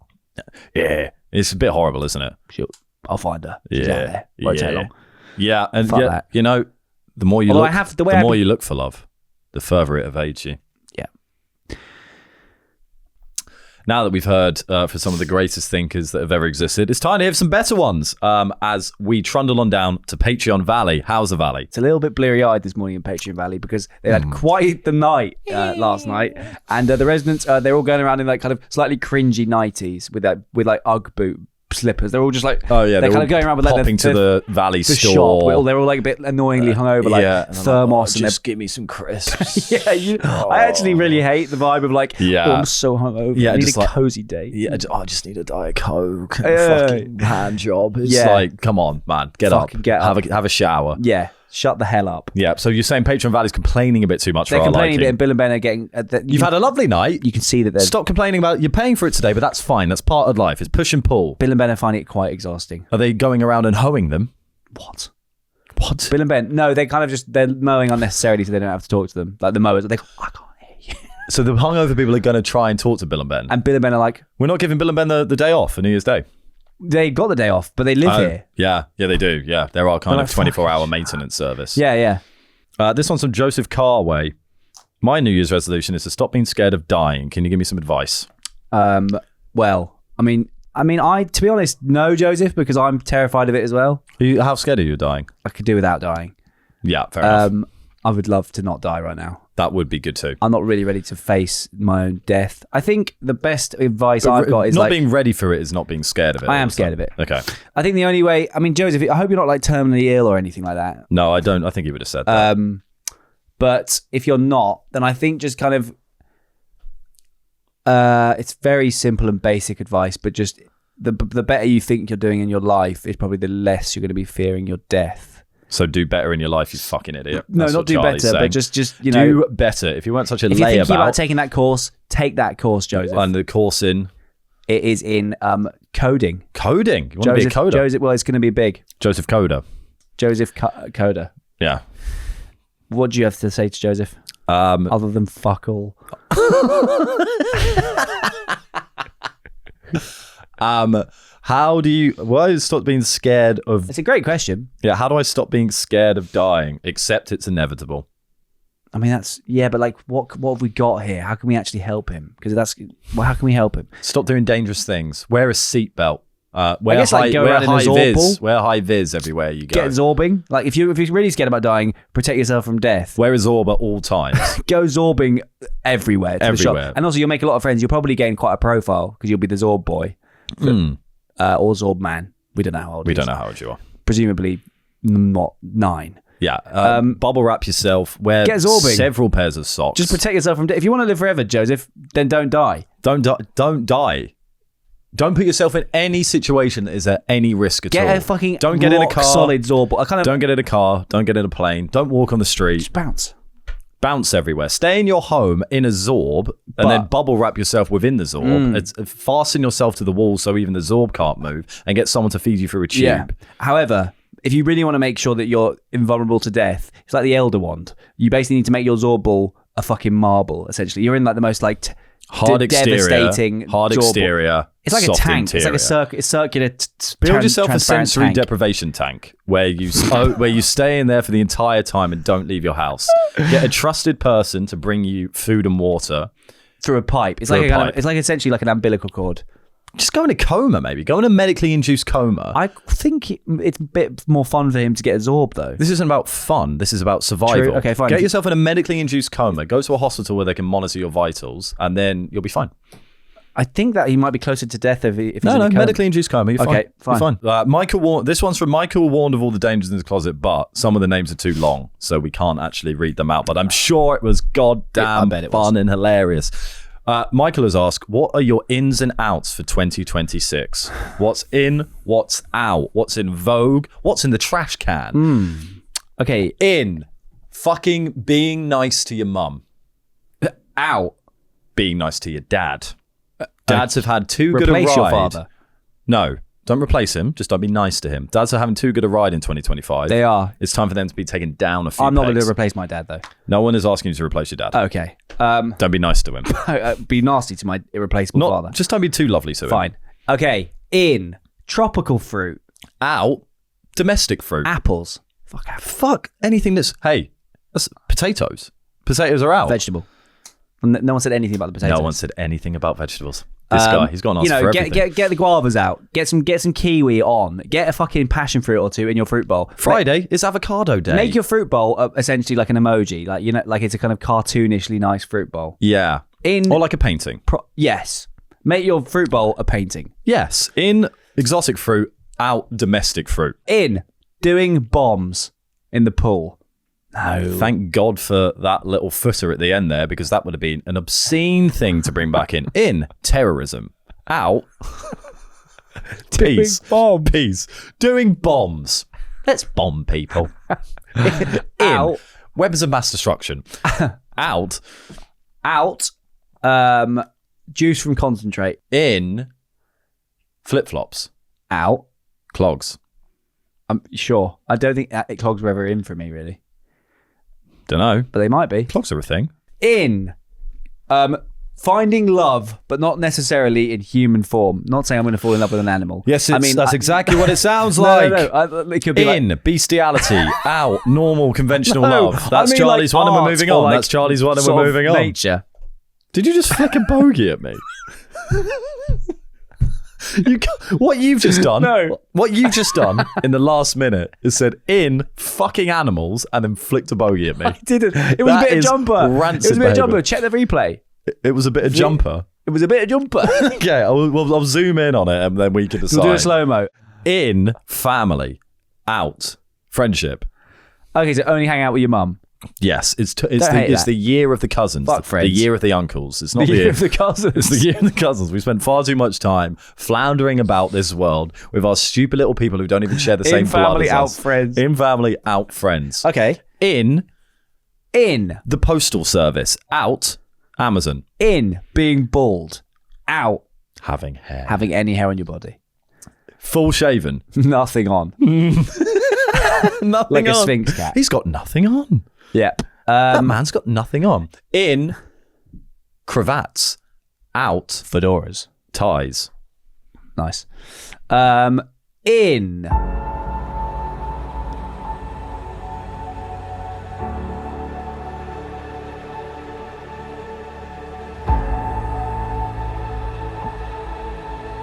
Speaker 2: Yeah. It's a bit horrible, isn't it?
Speaker 3: Sure. I'll find her. She's out there. Won't take long.
Speaker 2: Yeah, and
Speaker 3: Fuck
Speaker 2: yeah,
Speaker 3: that.
Speaker 2: the more you
Speaker 3: Although
Speaker 2: look, the more you look for love, the further it evades you.
Speaker 3: Yeah.
Speaker 2: Now that we've heard for some of the greatest thinkers that have ever existed, it's time to hear some better ones. As we trundle on down to Patreon Valley. How's the Valley?
Speaker 3: It's a little bit bleary-eyed this morning in Patreon Valley because they had quite the night last night, and the residents they're all going around in like kind of slightly cringy nighties with like UGG boot slippers. They're all just like they're kind of going around with like
Speaker 2: popping to the Valley
Speaker 3: the
Speaker 2: store.
Speaker 3: shop. They're all like a bit annoyingly hungover, like
Speaker 2: and I'm
Speaker 3: thermos,
Speaker 2: like, just give me some crisps.
Speaker 3: I actually really hate the vibe of like,
Speaker 2: Yeah.
Speaker 3: oh, I'm so hungover.
Speaker 2: Yeah,
Speaker 3: I need
Speaker 2: just
Speaker 3: a
Speaker 2: like-
Speaker 3: cozy day.
Speaker 2: Yeah, I just need a Diet Coke and
Speaker 3: Yeah.
Speaker 2: a fucking hand job. It's
Speaker 3: Yeah.
Speaker 2: like, come on, man, get
Speaker 3: Fucking
Speaker 2: up,
Speaker 3: get up.
Speaker 2: have a shower.
Speaker 3: Yeah, shut the hell up.
Speaker 2: Yeah, so you're saying Patreon Valley's complaining a bit too much
Speaker 3: They're
Speaker 2: for our
Speaker 3: complaining a bit,
Speaker 2: liking.
Speaker 3: and Bill and Ben are getting.
Speaker 2: You've had a lovely night.
Speaker 3: You can see that they're.
Speaker 2: Stop complaining about you're paying for it today, but that's fine. That's part of life. It's push and pull.
Speaker 3: Bill and Ben are finding it quite exhausting.
Speaker 2: Are they going around and hoeing them?
Speaker 3: What?
Speaker 2: What?
Speaker 3: Bill and Ben? No, they kind of they're mowing unnecessarily so they don't have to talk to them. Like the mowers, they go, I can't hear you.
Speaker 2: So the hungover people are going to try and talk to Bill and Ben.
Speaker 3: And Bill and Ben are like,
Speaker 2: We're not giving Bill and Ben the day off for New Year's Day.
Speaker 3: they got the day off, but they live here.
Speaker 2: Yeah, they do. Yeah, they're our kind
Speaker 3: They're
Speaker 2: of
Speaker 3: like,
Speaker 2: 24-hour maintenance service.
Speaker 3: Yeah.
Speaker 2: This one's from Joseph Carway. My New Year's resolution is to stop being scared of dying. Can you give me some advice?
Speaker 3: Well, I mean, to be honest, no, Joseph, because I'm terrified of it as well.
Speaker 2: How scared are you of dying?
Speaker 3: I could do without dying.
Speaker 2: Yeah, fair enough.
Speaker 3: I would love to not die right now.
Speaker 2: That would be good too.
Speaker 3: I'm not really ready to face my own death. I think the best advice I've got is
Speaker 2: not
Speaker 3: like,
Speaker 2: being ready for it is not being scared of it.
Speaker 3: I am
Speaker 2: also.
Speaker 3: scared of it.
Speaker 2: Okay.
Speaker 3: I think the only way, I mean, Joseph, I hope you're not like terminally ill or anything like that.
Speaker 2: No, I don't. I think he would have said that.
Speaker 3: But if you're not, then I think just kind of, it's very simple and basic advice, but just the better you think you're doing in your life is probably the less you're going to be fearing your death.
Speaker 2: So do better in your life, you fucking idiot.
Speaker 3: No,
Speaker 2: That's
Speaker 3: not
Speaker 2: what
Speaker 3: do
Speaker 2: Charlie's
Speaker 3: better,
Speaker 2: saying.
Speaker 3: but just you know,
Speaker 2: do better. If you weren't such a
Speaker 3: if you're thinking about
Speaker 2: layabout,
Speaker 3: taking that course, take that course, Joseph.
Speaker 2: and the course in
Speaker 3: It is in coding.
Speaker 2: coding. You want to be a coder?
Speaker 3: Joseph, well, it's going to be big.
Speaker 2: Joseph Coder.
Speaker 3: Joseph Coder.
Speaker 2: Yeah.
Speaker 3: What do you have to say to Joseph? Other than fuck all.
Speaker 2: How do you? Why stop being scared of?
Speaker 3: It's a great question.
Speaker 2: Yeah. How do I stop being scared of dying? Except it's inevitable.
Speaker 3: I mean, but like, what have we got here? How can we actually help him? Because how can we help him?
Speaker 2: Stop doing dangerous things. Wear a seatbelt. Wear
Speaker 3: guess, like, go
Speaker 2: wear
Speaker 3: around in a
Speaker 2: high
Speaker 3: Zorb ball.
Speaker 2: vis. Wear high vis everywhere you go.
Speaker 3: Get zorbing. Like if you're really scared about dying, protect yourself from death.
Speaker 2: Wear a Zorb at all times.
Speaker 3: Go zorbing everywhere. To the shop.
Speaker 2: Everywhere.
Speaker 3: And also you'll make a lot of friends. You'll probably gain quite a profile because you'll be the Zorb boy. Or Zorb man. We don't know how old
Speaker 2: We
Speaker 3: he
Speaker 2: don't
Speaker 3: is.
Speaker 2: know how old you are.
Speaker 3: Presumably not 9.
Speaker 2: Yeah. Bubble wrap yourself. Wear
Speaker 3: Get zorbing.
Speaker 2: several pairs of socks.
Speaker 3: Just protect yourself from death. If you want to live forever, Joseph, then don't die.
Speaker 2: Don't die. Don't put yourself in any situation that is at any risk at all.
Speaker 3: Get a fucking
Speaker 2: don't get in a
Speaker 3: rock
Speaker 2: car.
Speaker 3: solid Zorb. I kind of
Speaker 2: Don't get in a car. Don't get in a plane. Don't walk on the street.
Speaker 3: just bounce.
Speaker 2: Bounce everywhere. Stay in your home in a Zorb and then bubble wrap yourself within the Zorb. Fasten yourself to the wall so even the Zorb can't move and get someone to feed you through a tube.
Speaker 3: Yeah. However, if you really want to make sure that you're invulnerable to death, it's like the Elder Wand. You basically need to make your Zorb ball a fucking marble, essentially. You're in like the most like
Speaker 2: Hard exterior,
Speaker 3: devastating
Speaker 2: hard
Speaker 3: Zorb ball.
Speaker 2: exterior.
Speaker 3: It's like a
Speaker 2: soft
Speaker 3: tank.
Speaker 2: Interior.
Speaker 3: It's like a circular
Speaker 2: Build yourself a
Speaker 3: transparent
Speaker 2: sensory
Speaker 3: tank.
Speaker 2: deprivation tank where you where you stay in there for the entire time and don't leave your house. Get a trusted person to bring you food and water
Speaker 3: through a pipe. It's
Speaker 2: Through
Speaker 3: like
Speaker 2: a
Speaker 3: a kind
Speaker 2: pipe.
Speaker 3: of, it's like essentially like an umbilical cord.
Speaker 2: Just go in a coma, maybe. Go in a medically induced coma.
Speaker 3: I think it's a bit more fun for him to get a Zorb though.
Speaker 2: This isn't about fun. This is about survival.
Speaker 3: True. Okay, fine.
Speaker 2: Get yourself in a medically induced coma. Go to a hospital where they can monitor your vitals, and then you'll be fine.
Speaker 3: I think that he might be closer to death if he's
Speaker 2: No,
Speaker 3: in a coma.
Speaker 2: medically induced coma. You're
Speaker 3: Okay,
Speaker 2: fine. You're fine. Michael this one's from Michael warned of all the dangers in his closet, but some of the names are too long, so we can't actually read them out. But I'm sure it was goddamn
Speaker 3: I bet it
Speaker 2: fun and hilarious. Michael has asked, what are your ins and outs for 2026? What's in? What's out? What's in vogue? What's in the trash can?
Speaker 3: Okay,
Speaker 2: In. Fucking being nice to your mum.
Speaker 3: out.
Speaker 2: Being nice to your dad. Dads have had too good a ride.
Speaker 3: Replace your father.
Speaker 2: No, don't replace him. Just don't be nice to him. Dads are having too good a ride in 2025.
Speaker 3: They are.
Speaker 2: It's time for them to be taken down a few
Speaker 3: I'm not going
Speaker 2: pegs.
Speaker 3: to replace my dad though.
Speaker 2: No one is asking you to replace your dad.
Speaker 3: Okay.
Speaker 2: Don't be nice to him.
Speaker 3: Be nasty to my irreplaceable father.
Speaker 2: Just don't be too lovely to him.
Speaker 3: Fine. Okay. In tropical fruit,
Speaker 2: Out. Domestic fruit.
Speaker 3: apples,
Speaker 2: Fuck anything that's... Hey, that's potatoes. Potatoes are out.
Speaker 3: vegetable. No one said anything about the potatoes.
Speaker 2: No one said anything about vegetables. This guy, he's got an answer for everything.
Speaker 3: get the guavas out. Get some kiwi on. Get a fucking passion fruit or two in your fruit bowl.
Speaker 2: Friday is avocado day.
Speaker 3: Make your fruit bowl essentially like an emoji, like like it's a kind of cartoonishly nice fruit bowl.
Speaker 2: Yeah. Or like a painting.
Speaker 3: Yes, make your fruit bowl a painting.
Speaker 2: Yes. In exotic fruit, out domestic fruit.
Speaker 3: In doing bombs in the pool. No.
Speaker 2: Thank God for that little footer at the end there, because that would have been an obscene thing to bring back in. In terrorism. Out. Peace. Peace. Doing bombs. Let's bomb people. In.
Speaker 3: Out.
Speaker 2: Weapons of mass destruction. Out.
Speaker 3: Out. Juice from concentrate.
Speaker 2: In. Flip-flops.
Speaker 3: Out.
Speaker 2: Clogs.
Speaker 3: I'm sure. I don't think clogs were ever in for me really,
Speaker 2: Don't know.
Speaker 3: but they might be.
Speaker 2: Clogs are a thing.
Speaker 3: In finding love, but not necessarily in human form. Not saying I'm going to fall in love with an animal.
Speaker 2: Yes,
Speaker 3: I mean
Speaker 2: that's exactly what it sounds
Speaker 3: No,
Speaker 2: like.
Speaker 3: it could be
Speaker 2: In,
Speaker 3: like,
Speaker 2: bestiality. Out, normal, conventional
Speaker 3: No,
Speaker 2: love. That's
Speaker 3: I mean
Speaker 2: Charlie's
Speaker 3: like
Speaker 2: one and we're
Speaker 3: art
Speaker 2: moving
Speaker 3: or
Speaker 2: on.
Speaker 3: like
Speaker 2: That's Charlie's one and
Speaker 3: sort
Speaker 2: we're
Speaker 3: of
Speaker 2: moving on.
Speaker 3: nature.
Speaker 2: Did you just flick a bogey at me? What you've just done?
Speaker 3: No.
Speaker 2: What you've just done in the last minute is said in fucking animals and then flicked a bogey at me.
Speaker 3: I didn't. It was
Speaker 2: That
Speaker 3: a bit of
Speaker 2: is
Speaker 3: jumper. It
Speaker 2: rancid
Speaker 3: was a bit of jumper.
Speaker 2: behaviour.
Speaker 3: Check the replay.
Speaker 2: It was a bit of jumper.
Speaker 3: It was a bit of jumper.
Speaker 2: Okay, I'll zoom in on it and then we can decide.
Speaker 3: We'll do a slow mo.
Speaker 2: In, family. Out, friendship.
Speaker 3: Okay, so only hang out with your mum.
Speaker 2: Yes, it's
Speaker 3: Don't hate
Speaker 2: it's
Speaker 3: that.
Speaker 2: the year of the cousins.
Speaker 3: Fuck
Speaker 2: the
Speaker 3: friends.
Speaker 2: year of the uncles. It's not
Speaker 3: The
Speaker 2: the
Speaker 3: year of the cousins.
Speaker 2: It's the year of the cousins. We spent far too much time floundering about this world with our stupid little people who don't even share the same blood
Speaker 3: family,
Speaker 2: as
Speaker 3: out
Speaker 2: us.
Speaker 3: friends.
Speaker 2: In family, out friends.
Speaker 3: Okay.
Speaker 2: In
Speaker 3: In
Speaker 2: the postal service. Out Amazon.
Speaker 3: in being bald. Out
Speaker 2: Having hair.
Speaker 3: having any hair on your body.
Speaker 2: Full shaven.
Speaker 3: Nothing on.
Speaker 2: Nothing
Speaker 3: Like a
Speaker 2: on.
Speaker 3: Sphinx cat.
Speaker 2: He's got nothing on.
Speaker 3: Yep.
Speaker 2: That man's got nothing on. In cravats. Out
Speaker 3: Fedoras.
Speaker 2: ties.
Speaker 3: Nice. In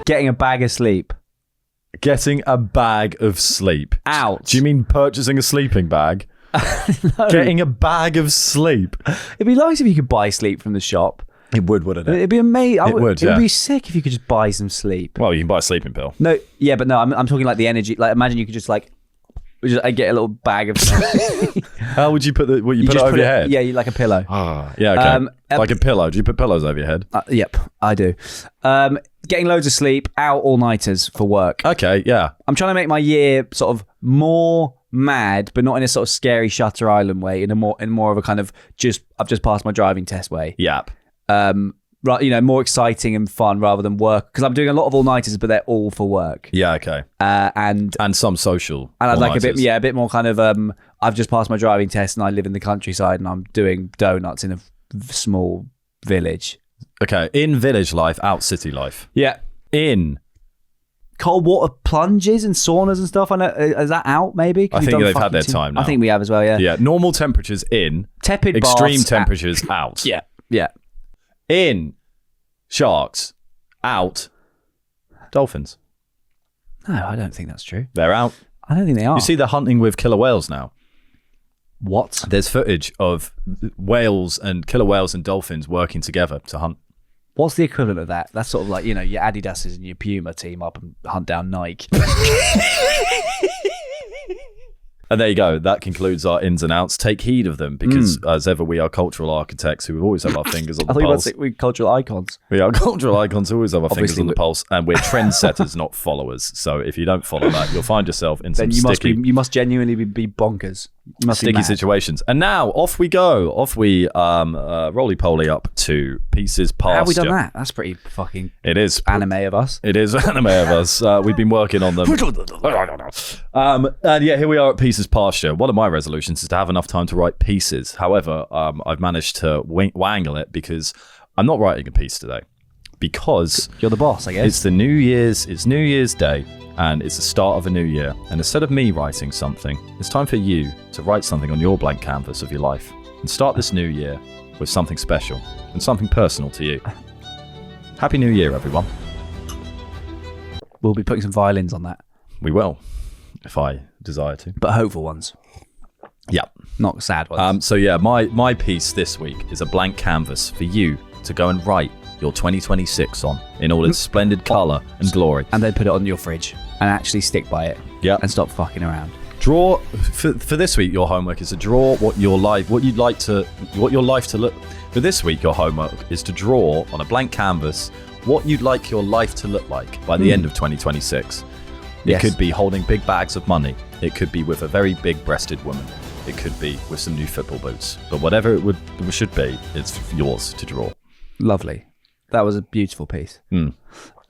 Speaker 3: getting a bag of sleep.
Speaker 2: Getting a bag of sleep.
Speaker 3: Out.
Speaker 2: Do you mean purchasing a sleeping bag?
Speaker 3: No.
Speaker 2: Getting a bag of sleep.
Speaker 3: It'd be nice if you could buy sleep from the shop.
Speaker 2: It would, wouldn't it?
Speaker 3: It'd be amazing.
Speaker 2: It would,
Speaker 3: It
Speaker 2: yeah.
Speaker 3: would be sick if you could just buy some sleep.
Speaker 2: Well, you can buy a sleeping pill.
Speaker 3: No, yeah, but no, I'm talking like the energy. Like, imagine you could just like, I get a little bag of sleep.
Speaker 2: How would you put it? What, you put it
Speaker 3: just
Speaker 2: over your head?
Speaker 3: Yeah, like a pillow.
Speaker 2: Yeah, okay. Like a pillow. Do you put pillows over your head?
Speaker 3: Yep, I do. Getting loads of sleep, out all-nighters for work.
Speaker 2: Okay, yeah.
Speaker 3: I'm trying to make my year sort of more mad, but not in a sort of scary Shutter Island way, in more of a kind of I've just passed my driving test way.
Speaker 2: Yep.
Speaker 3: Right, more exciting and fun rather than work, because I'm doing a lot of all-nighters, but they're all for work.
Speaker 2: Yeah, okay.
Speaker 3: And
Speaker 2: some social.
Speaker 3: And I'd like
Speaker 2: all-nighters.
Speaker 3: a bit more kind of. I've just passed my driving test, and I live in the countryside, and I'm doing donuts in a small village.
Speaker 2: Okay, in village life, out city life.
Speaker 3: Yeah,
Speaker 2: In.
Speaker 3: cold water plunges and saunas and stuff. I know, is that out? Maybe. 'Cause
Speaker 2: I
Speaker 3: we've
Speaker 2: think
Speaker 3: done
Speaker 2: they've had
Speaker 3: fucking
Speaker 2: their time now.
Speaker 3: I think we have as well. Yeah.
Speaker 2: Yeah, normal temperatures in.
Speaker 3: Tepid
Speaker 2: Extreme
Speaker 3: baths,
Speaker 2: temperatures out.
Speaker 3: Yeah. Yeah.
Speaker 2: In. Sharks. Out. Dolphins.
Speaker 3: No, I don't think that's true.
Speaker 2: They're out.
Speaker 3: I don't think they are.
Speaker 2: You see, they're hunting with killer whales now.
Speaker 3: what?
Speaker 2: There's footage of whales and killer whales and dolphins working together to hunt.
Speaker 3: What's the equivalent of that? That's sort of like, your Adidas's and your Puma team up and hunt down Nike.
Speaker 2: And there you go. That concludes our ins and outs. Take heed of them, because as ever, we are cultural architects who always have our fingers on
Speaker 3: I
Speaker 2: the
Speaker 3: thought you were
Speaker 2: pulse.
Speaker 3: we cultural icons.
Speaker 2: We are cultural icons who always have our fingers
Speaker 3: Obviously
Speaker 2: on the pulse, and we're trendsetters, not followers. So if you don't follow that, you'll find yourself in some
Speaker 3: Then
Speaker 2: sticky,
Speaker 3: you must genuinely be bonkers. You must be
Speaker 2: sticky
Speaker 3: mad.
Speaker 2: situations. And now off we go. Off we roly poly up to Pieces Pasture.
Speaker 3: How have we done that? That's pretty fucking
Speaker 2: It is
Speaker 3: anime of us.
Speaker 2: It is anime of us. We've been working on them. And yeah, here we are at Pieces Pasture. One of my resolutions is to have enough time to write pieces. However, I've managed to wangle it because I'm not writing a piece today. Because
Speaker 3: You're the boss, I guess.
Speaker 2: it's New Year's Day, and it's the start of a new year. And instead of me writing something, it's time for you to write something on your blank canvas of your life and start this new year with something special and something personal to you. Happy New Year, everyone.
Speaker 3: We'll be putting some violins on that,
Speaker 2: We will, if I desire to.
Speaker 3: but hopeful ones,
Speaker 2: Yeah.
Speaker 3: not sad ones.
Speaker 2: So yeah, my piece this week is a blank canvas for you to go and write your 2026 on in all its splendid colour and glory.
Speaker 3: And then put it on your fridge and actually stick by it.
Speaker 2: Yeah.
Speaker 3: And stop fucking around.
Speaker 2: Draw for this week. Your homework is to draw what your life to look. For this week, your homework is to draw on a blank canvas what you'd like your life to look like by the end of 2026. It
Speaker 3: Yes.
Speaker 2: could be holding big bags of money. It could be with a very big-breasted woman. It could be with some new football boots. But whatever it should be, it's yours to draw.
Speaker 3: Lovely. That was a beautiful piece.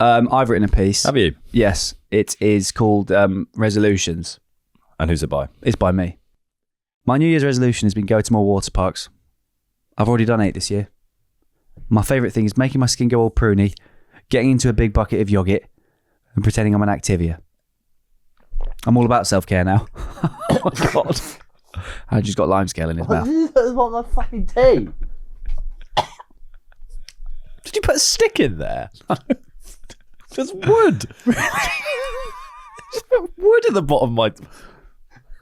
Speaker 3: I've written a piece.
Speaker 2: Have you?
Speaker 3: Yes. It is called Resolutions.
Speaker 2: And who's it by?
Speaker 3: It's by me. My New Year's resolution has been go to more water parks. I've already done 8 this year. My favourite thing is making my skin go all pruny, getting into a big bucket of yogurt, and pretending I'm an Activia. I'm all about self-care now. Oh my God. I just got limescale in his mouth.
Speaker 7: What my fucking tea?
Speaker 2: Did you put a stick in there? There's wood. Just put wood at the bottom of my...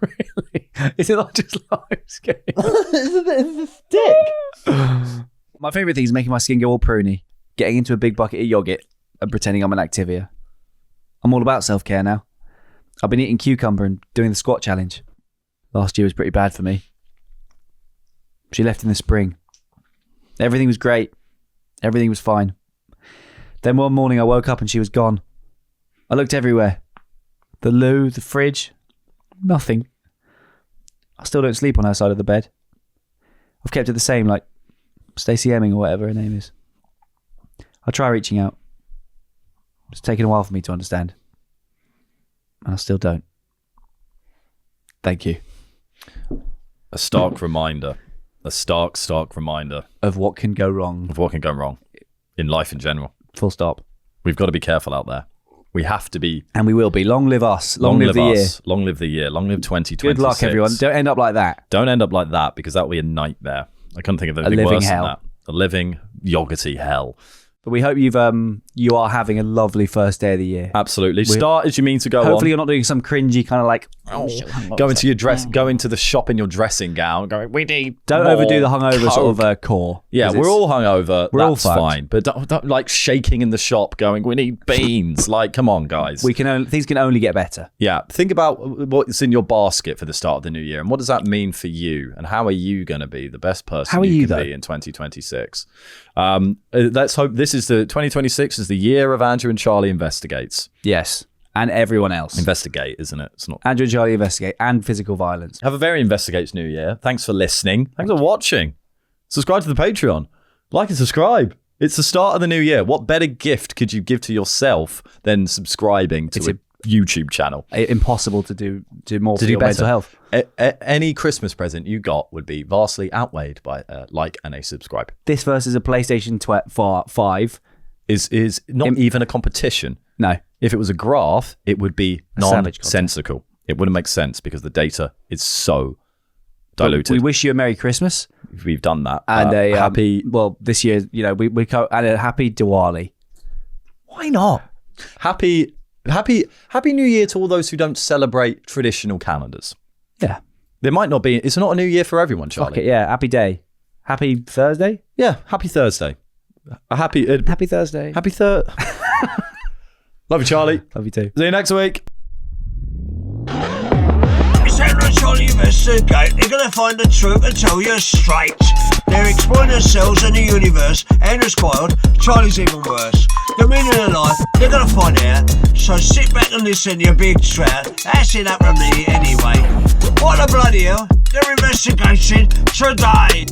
Speaker 3: Really? Is it not just limescale?
Speaker 7: It's a stick.
Speaker 3: My favourite thing is making my skin go all pruny, getting into a big bucket of yogurt, and pretending I'm an Activia. I'm all about self-care now. I've been eating cucumber and doing the squat challenge. Last year was pretty bad for me. She left in the spring. Everything was great. Everything was fine. Then one morning I woke up and she was gone. I looked everywhere. The loo, the fridge, nothing. I still don't sleep on her side of the bed. I've kept it the same, like Stacey Hemming or whatever her name is. I try reaching out. It's taken a while for me to understand. And I still don't. Thank you.
Speaker 2: A stark reminder. A stark reminder
Speaker 3: Of what can go wrong.
Speaker 2: of what can go wrong in life in general.
Speaker 3: Full stop.
Speaker 2: We've got to be careful out there. We have to be.
Speaker 3: And we will be. Long live us. Long, live the year.
Speaker 2: us. Long live the year. Long live 2026.
Speaker 3: Good luck, everyone. Don't end up like that.
Speaker 2: Don't end up like that, because that will be a nightmare. I couldn't think of anything
Speaker 3: living
Speaker 2: worse
Speaker 3: hell.
Speaker 2: than that. A living yogurty hell.
Speaker 3: But we hope you are having a lovely first day of the year.
Speaker 2: Absolutely. Start as you mean to go
Speaker 3: Hopefully
Speaker 2: on.
Speaker 3: you're not doing some cringy kind of like
Speaker 2: Go into your dress, go into the shop in your dressing gown, going, we need
Speaker 3: don't
Speaker 2: more
Speaker 3: overdo the hungover
Speaker 2: Coke.
Speaker 3: sort of core.
Speaker 2: Yeah,
Speaker 3: 'cause
Speaker 2: we're
Speaker 3: it's-
Speaker 2: all hungover.
Speaker 3: we're all
Speaker 2: That's
Speaker 3: fucked.
Speaker 2: fine. But don't like shaking in the shop going, we need beans. Like, come on, guys.
Speaker 3: things can only get better.
Speaker 2: Yeah, think about what's in your basket for the start of the new year and what does that mean for you and how are you going to be the best person
Speaker 3: How are you,
Speaker 2: can
Speaker 3: though?
Speaker 2: be in 2026? Let's hope this is the 2026 is the year of Andrew and Charlie Investigates.
Speaker 3: Yes. And everyone else.
Speaker 2: Investigate, isn't it? It's not.
Speaker 3: Andrew and Charlie investigate and physical violence.
Speaker 2: Have a very Investigates new year. Thanks for listening. Thanks for watching. Subscribe to the Patreon. Like and subscribe. It's the start of the new year. What better gift could you give to yourself than subscribing to a YouTube channel?
Speaker 3: Impossible to do more for
Speaker 2: do
Speaker 3: your
Speaker 2: better.
Speaker 3: mental health.
Speaker 2: Any Christmas present you got would be vastly outweighed by a like and a subscribe.
Speaker 3: This versus a PlayStation 5.
Speaker 2: Is not even a competition.
Speaker 3: No.
Speaker 2: If it was a graph, it would be
Speaker 3: savage
Speaker 2: nonsensical. It wouldn't make sense because the data is so diluted.
Speaker 3: We wish you a Merry Christmas
Speaker 2: We've done that.
Speaker 3: and a
Speaker 2: happy.
Speaker 3: well, this year, and a happy Diwali.
Speaker 2: Why not? Happy New Year to all those who don't celebrate traditional calendars.
Speaker 3: Yeah.
Speaker 2: There might not be. It's not a new year for everyone, Charlie.
Speaker 3: Fuck it, yeah. Happy day. Happy Thursday.
Speaker 2: Yeah. Happy Thursday. Happy
Speaker 3: Thursday.
Speaker 2: Love you, Charlie.
Speaker 3: Love you too.
Speaker 2: See you next week.
Speaker 1: It's Andrew and Charlie Investigate. They're going to find the truth and tell you straight. They're exploring themselves and the universe. Andrew's spoiled, Charlie's even worse. The meaning of life, they're going to find out. So sit back and listen, you big trout. That's it up from me anyway. What the bloody hell? They're investigating today.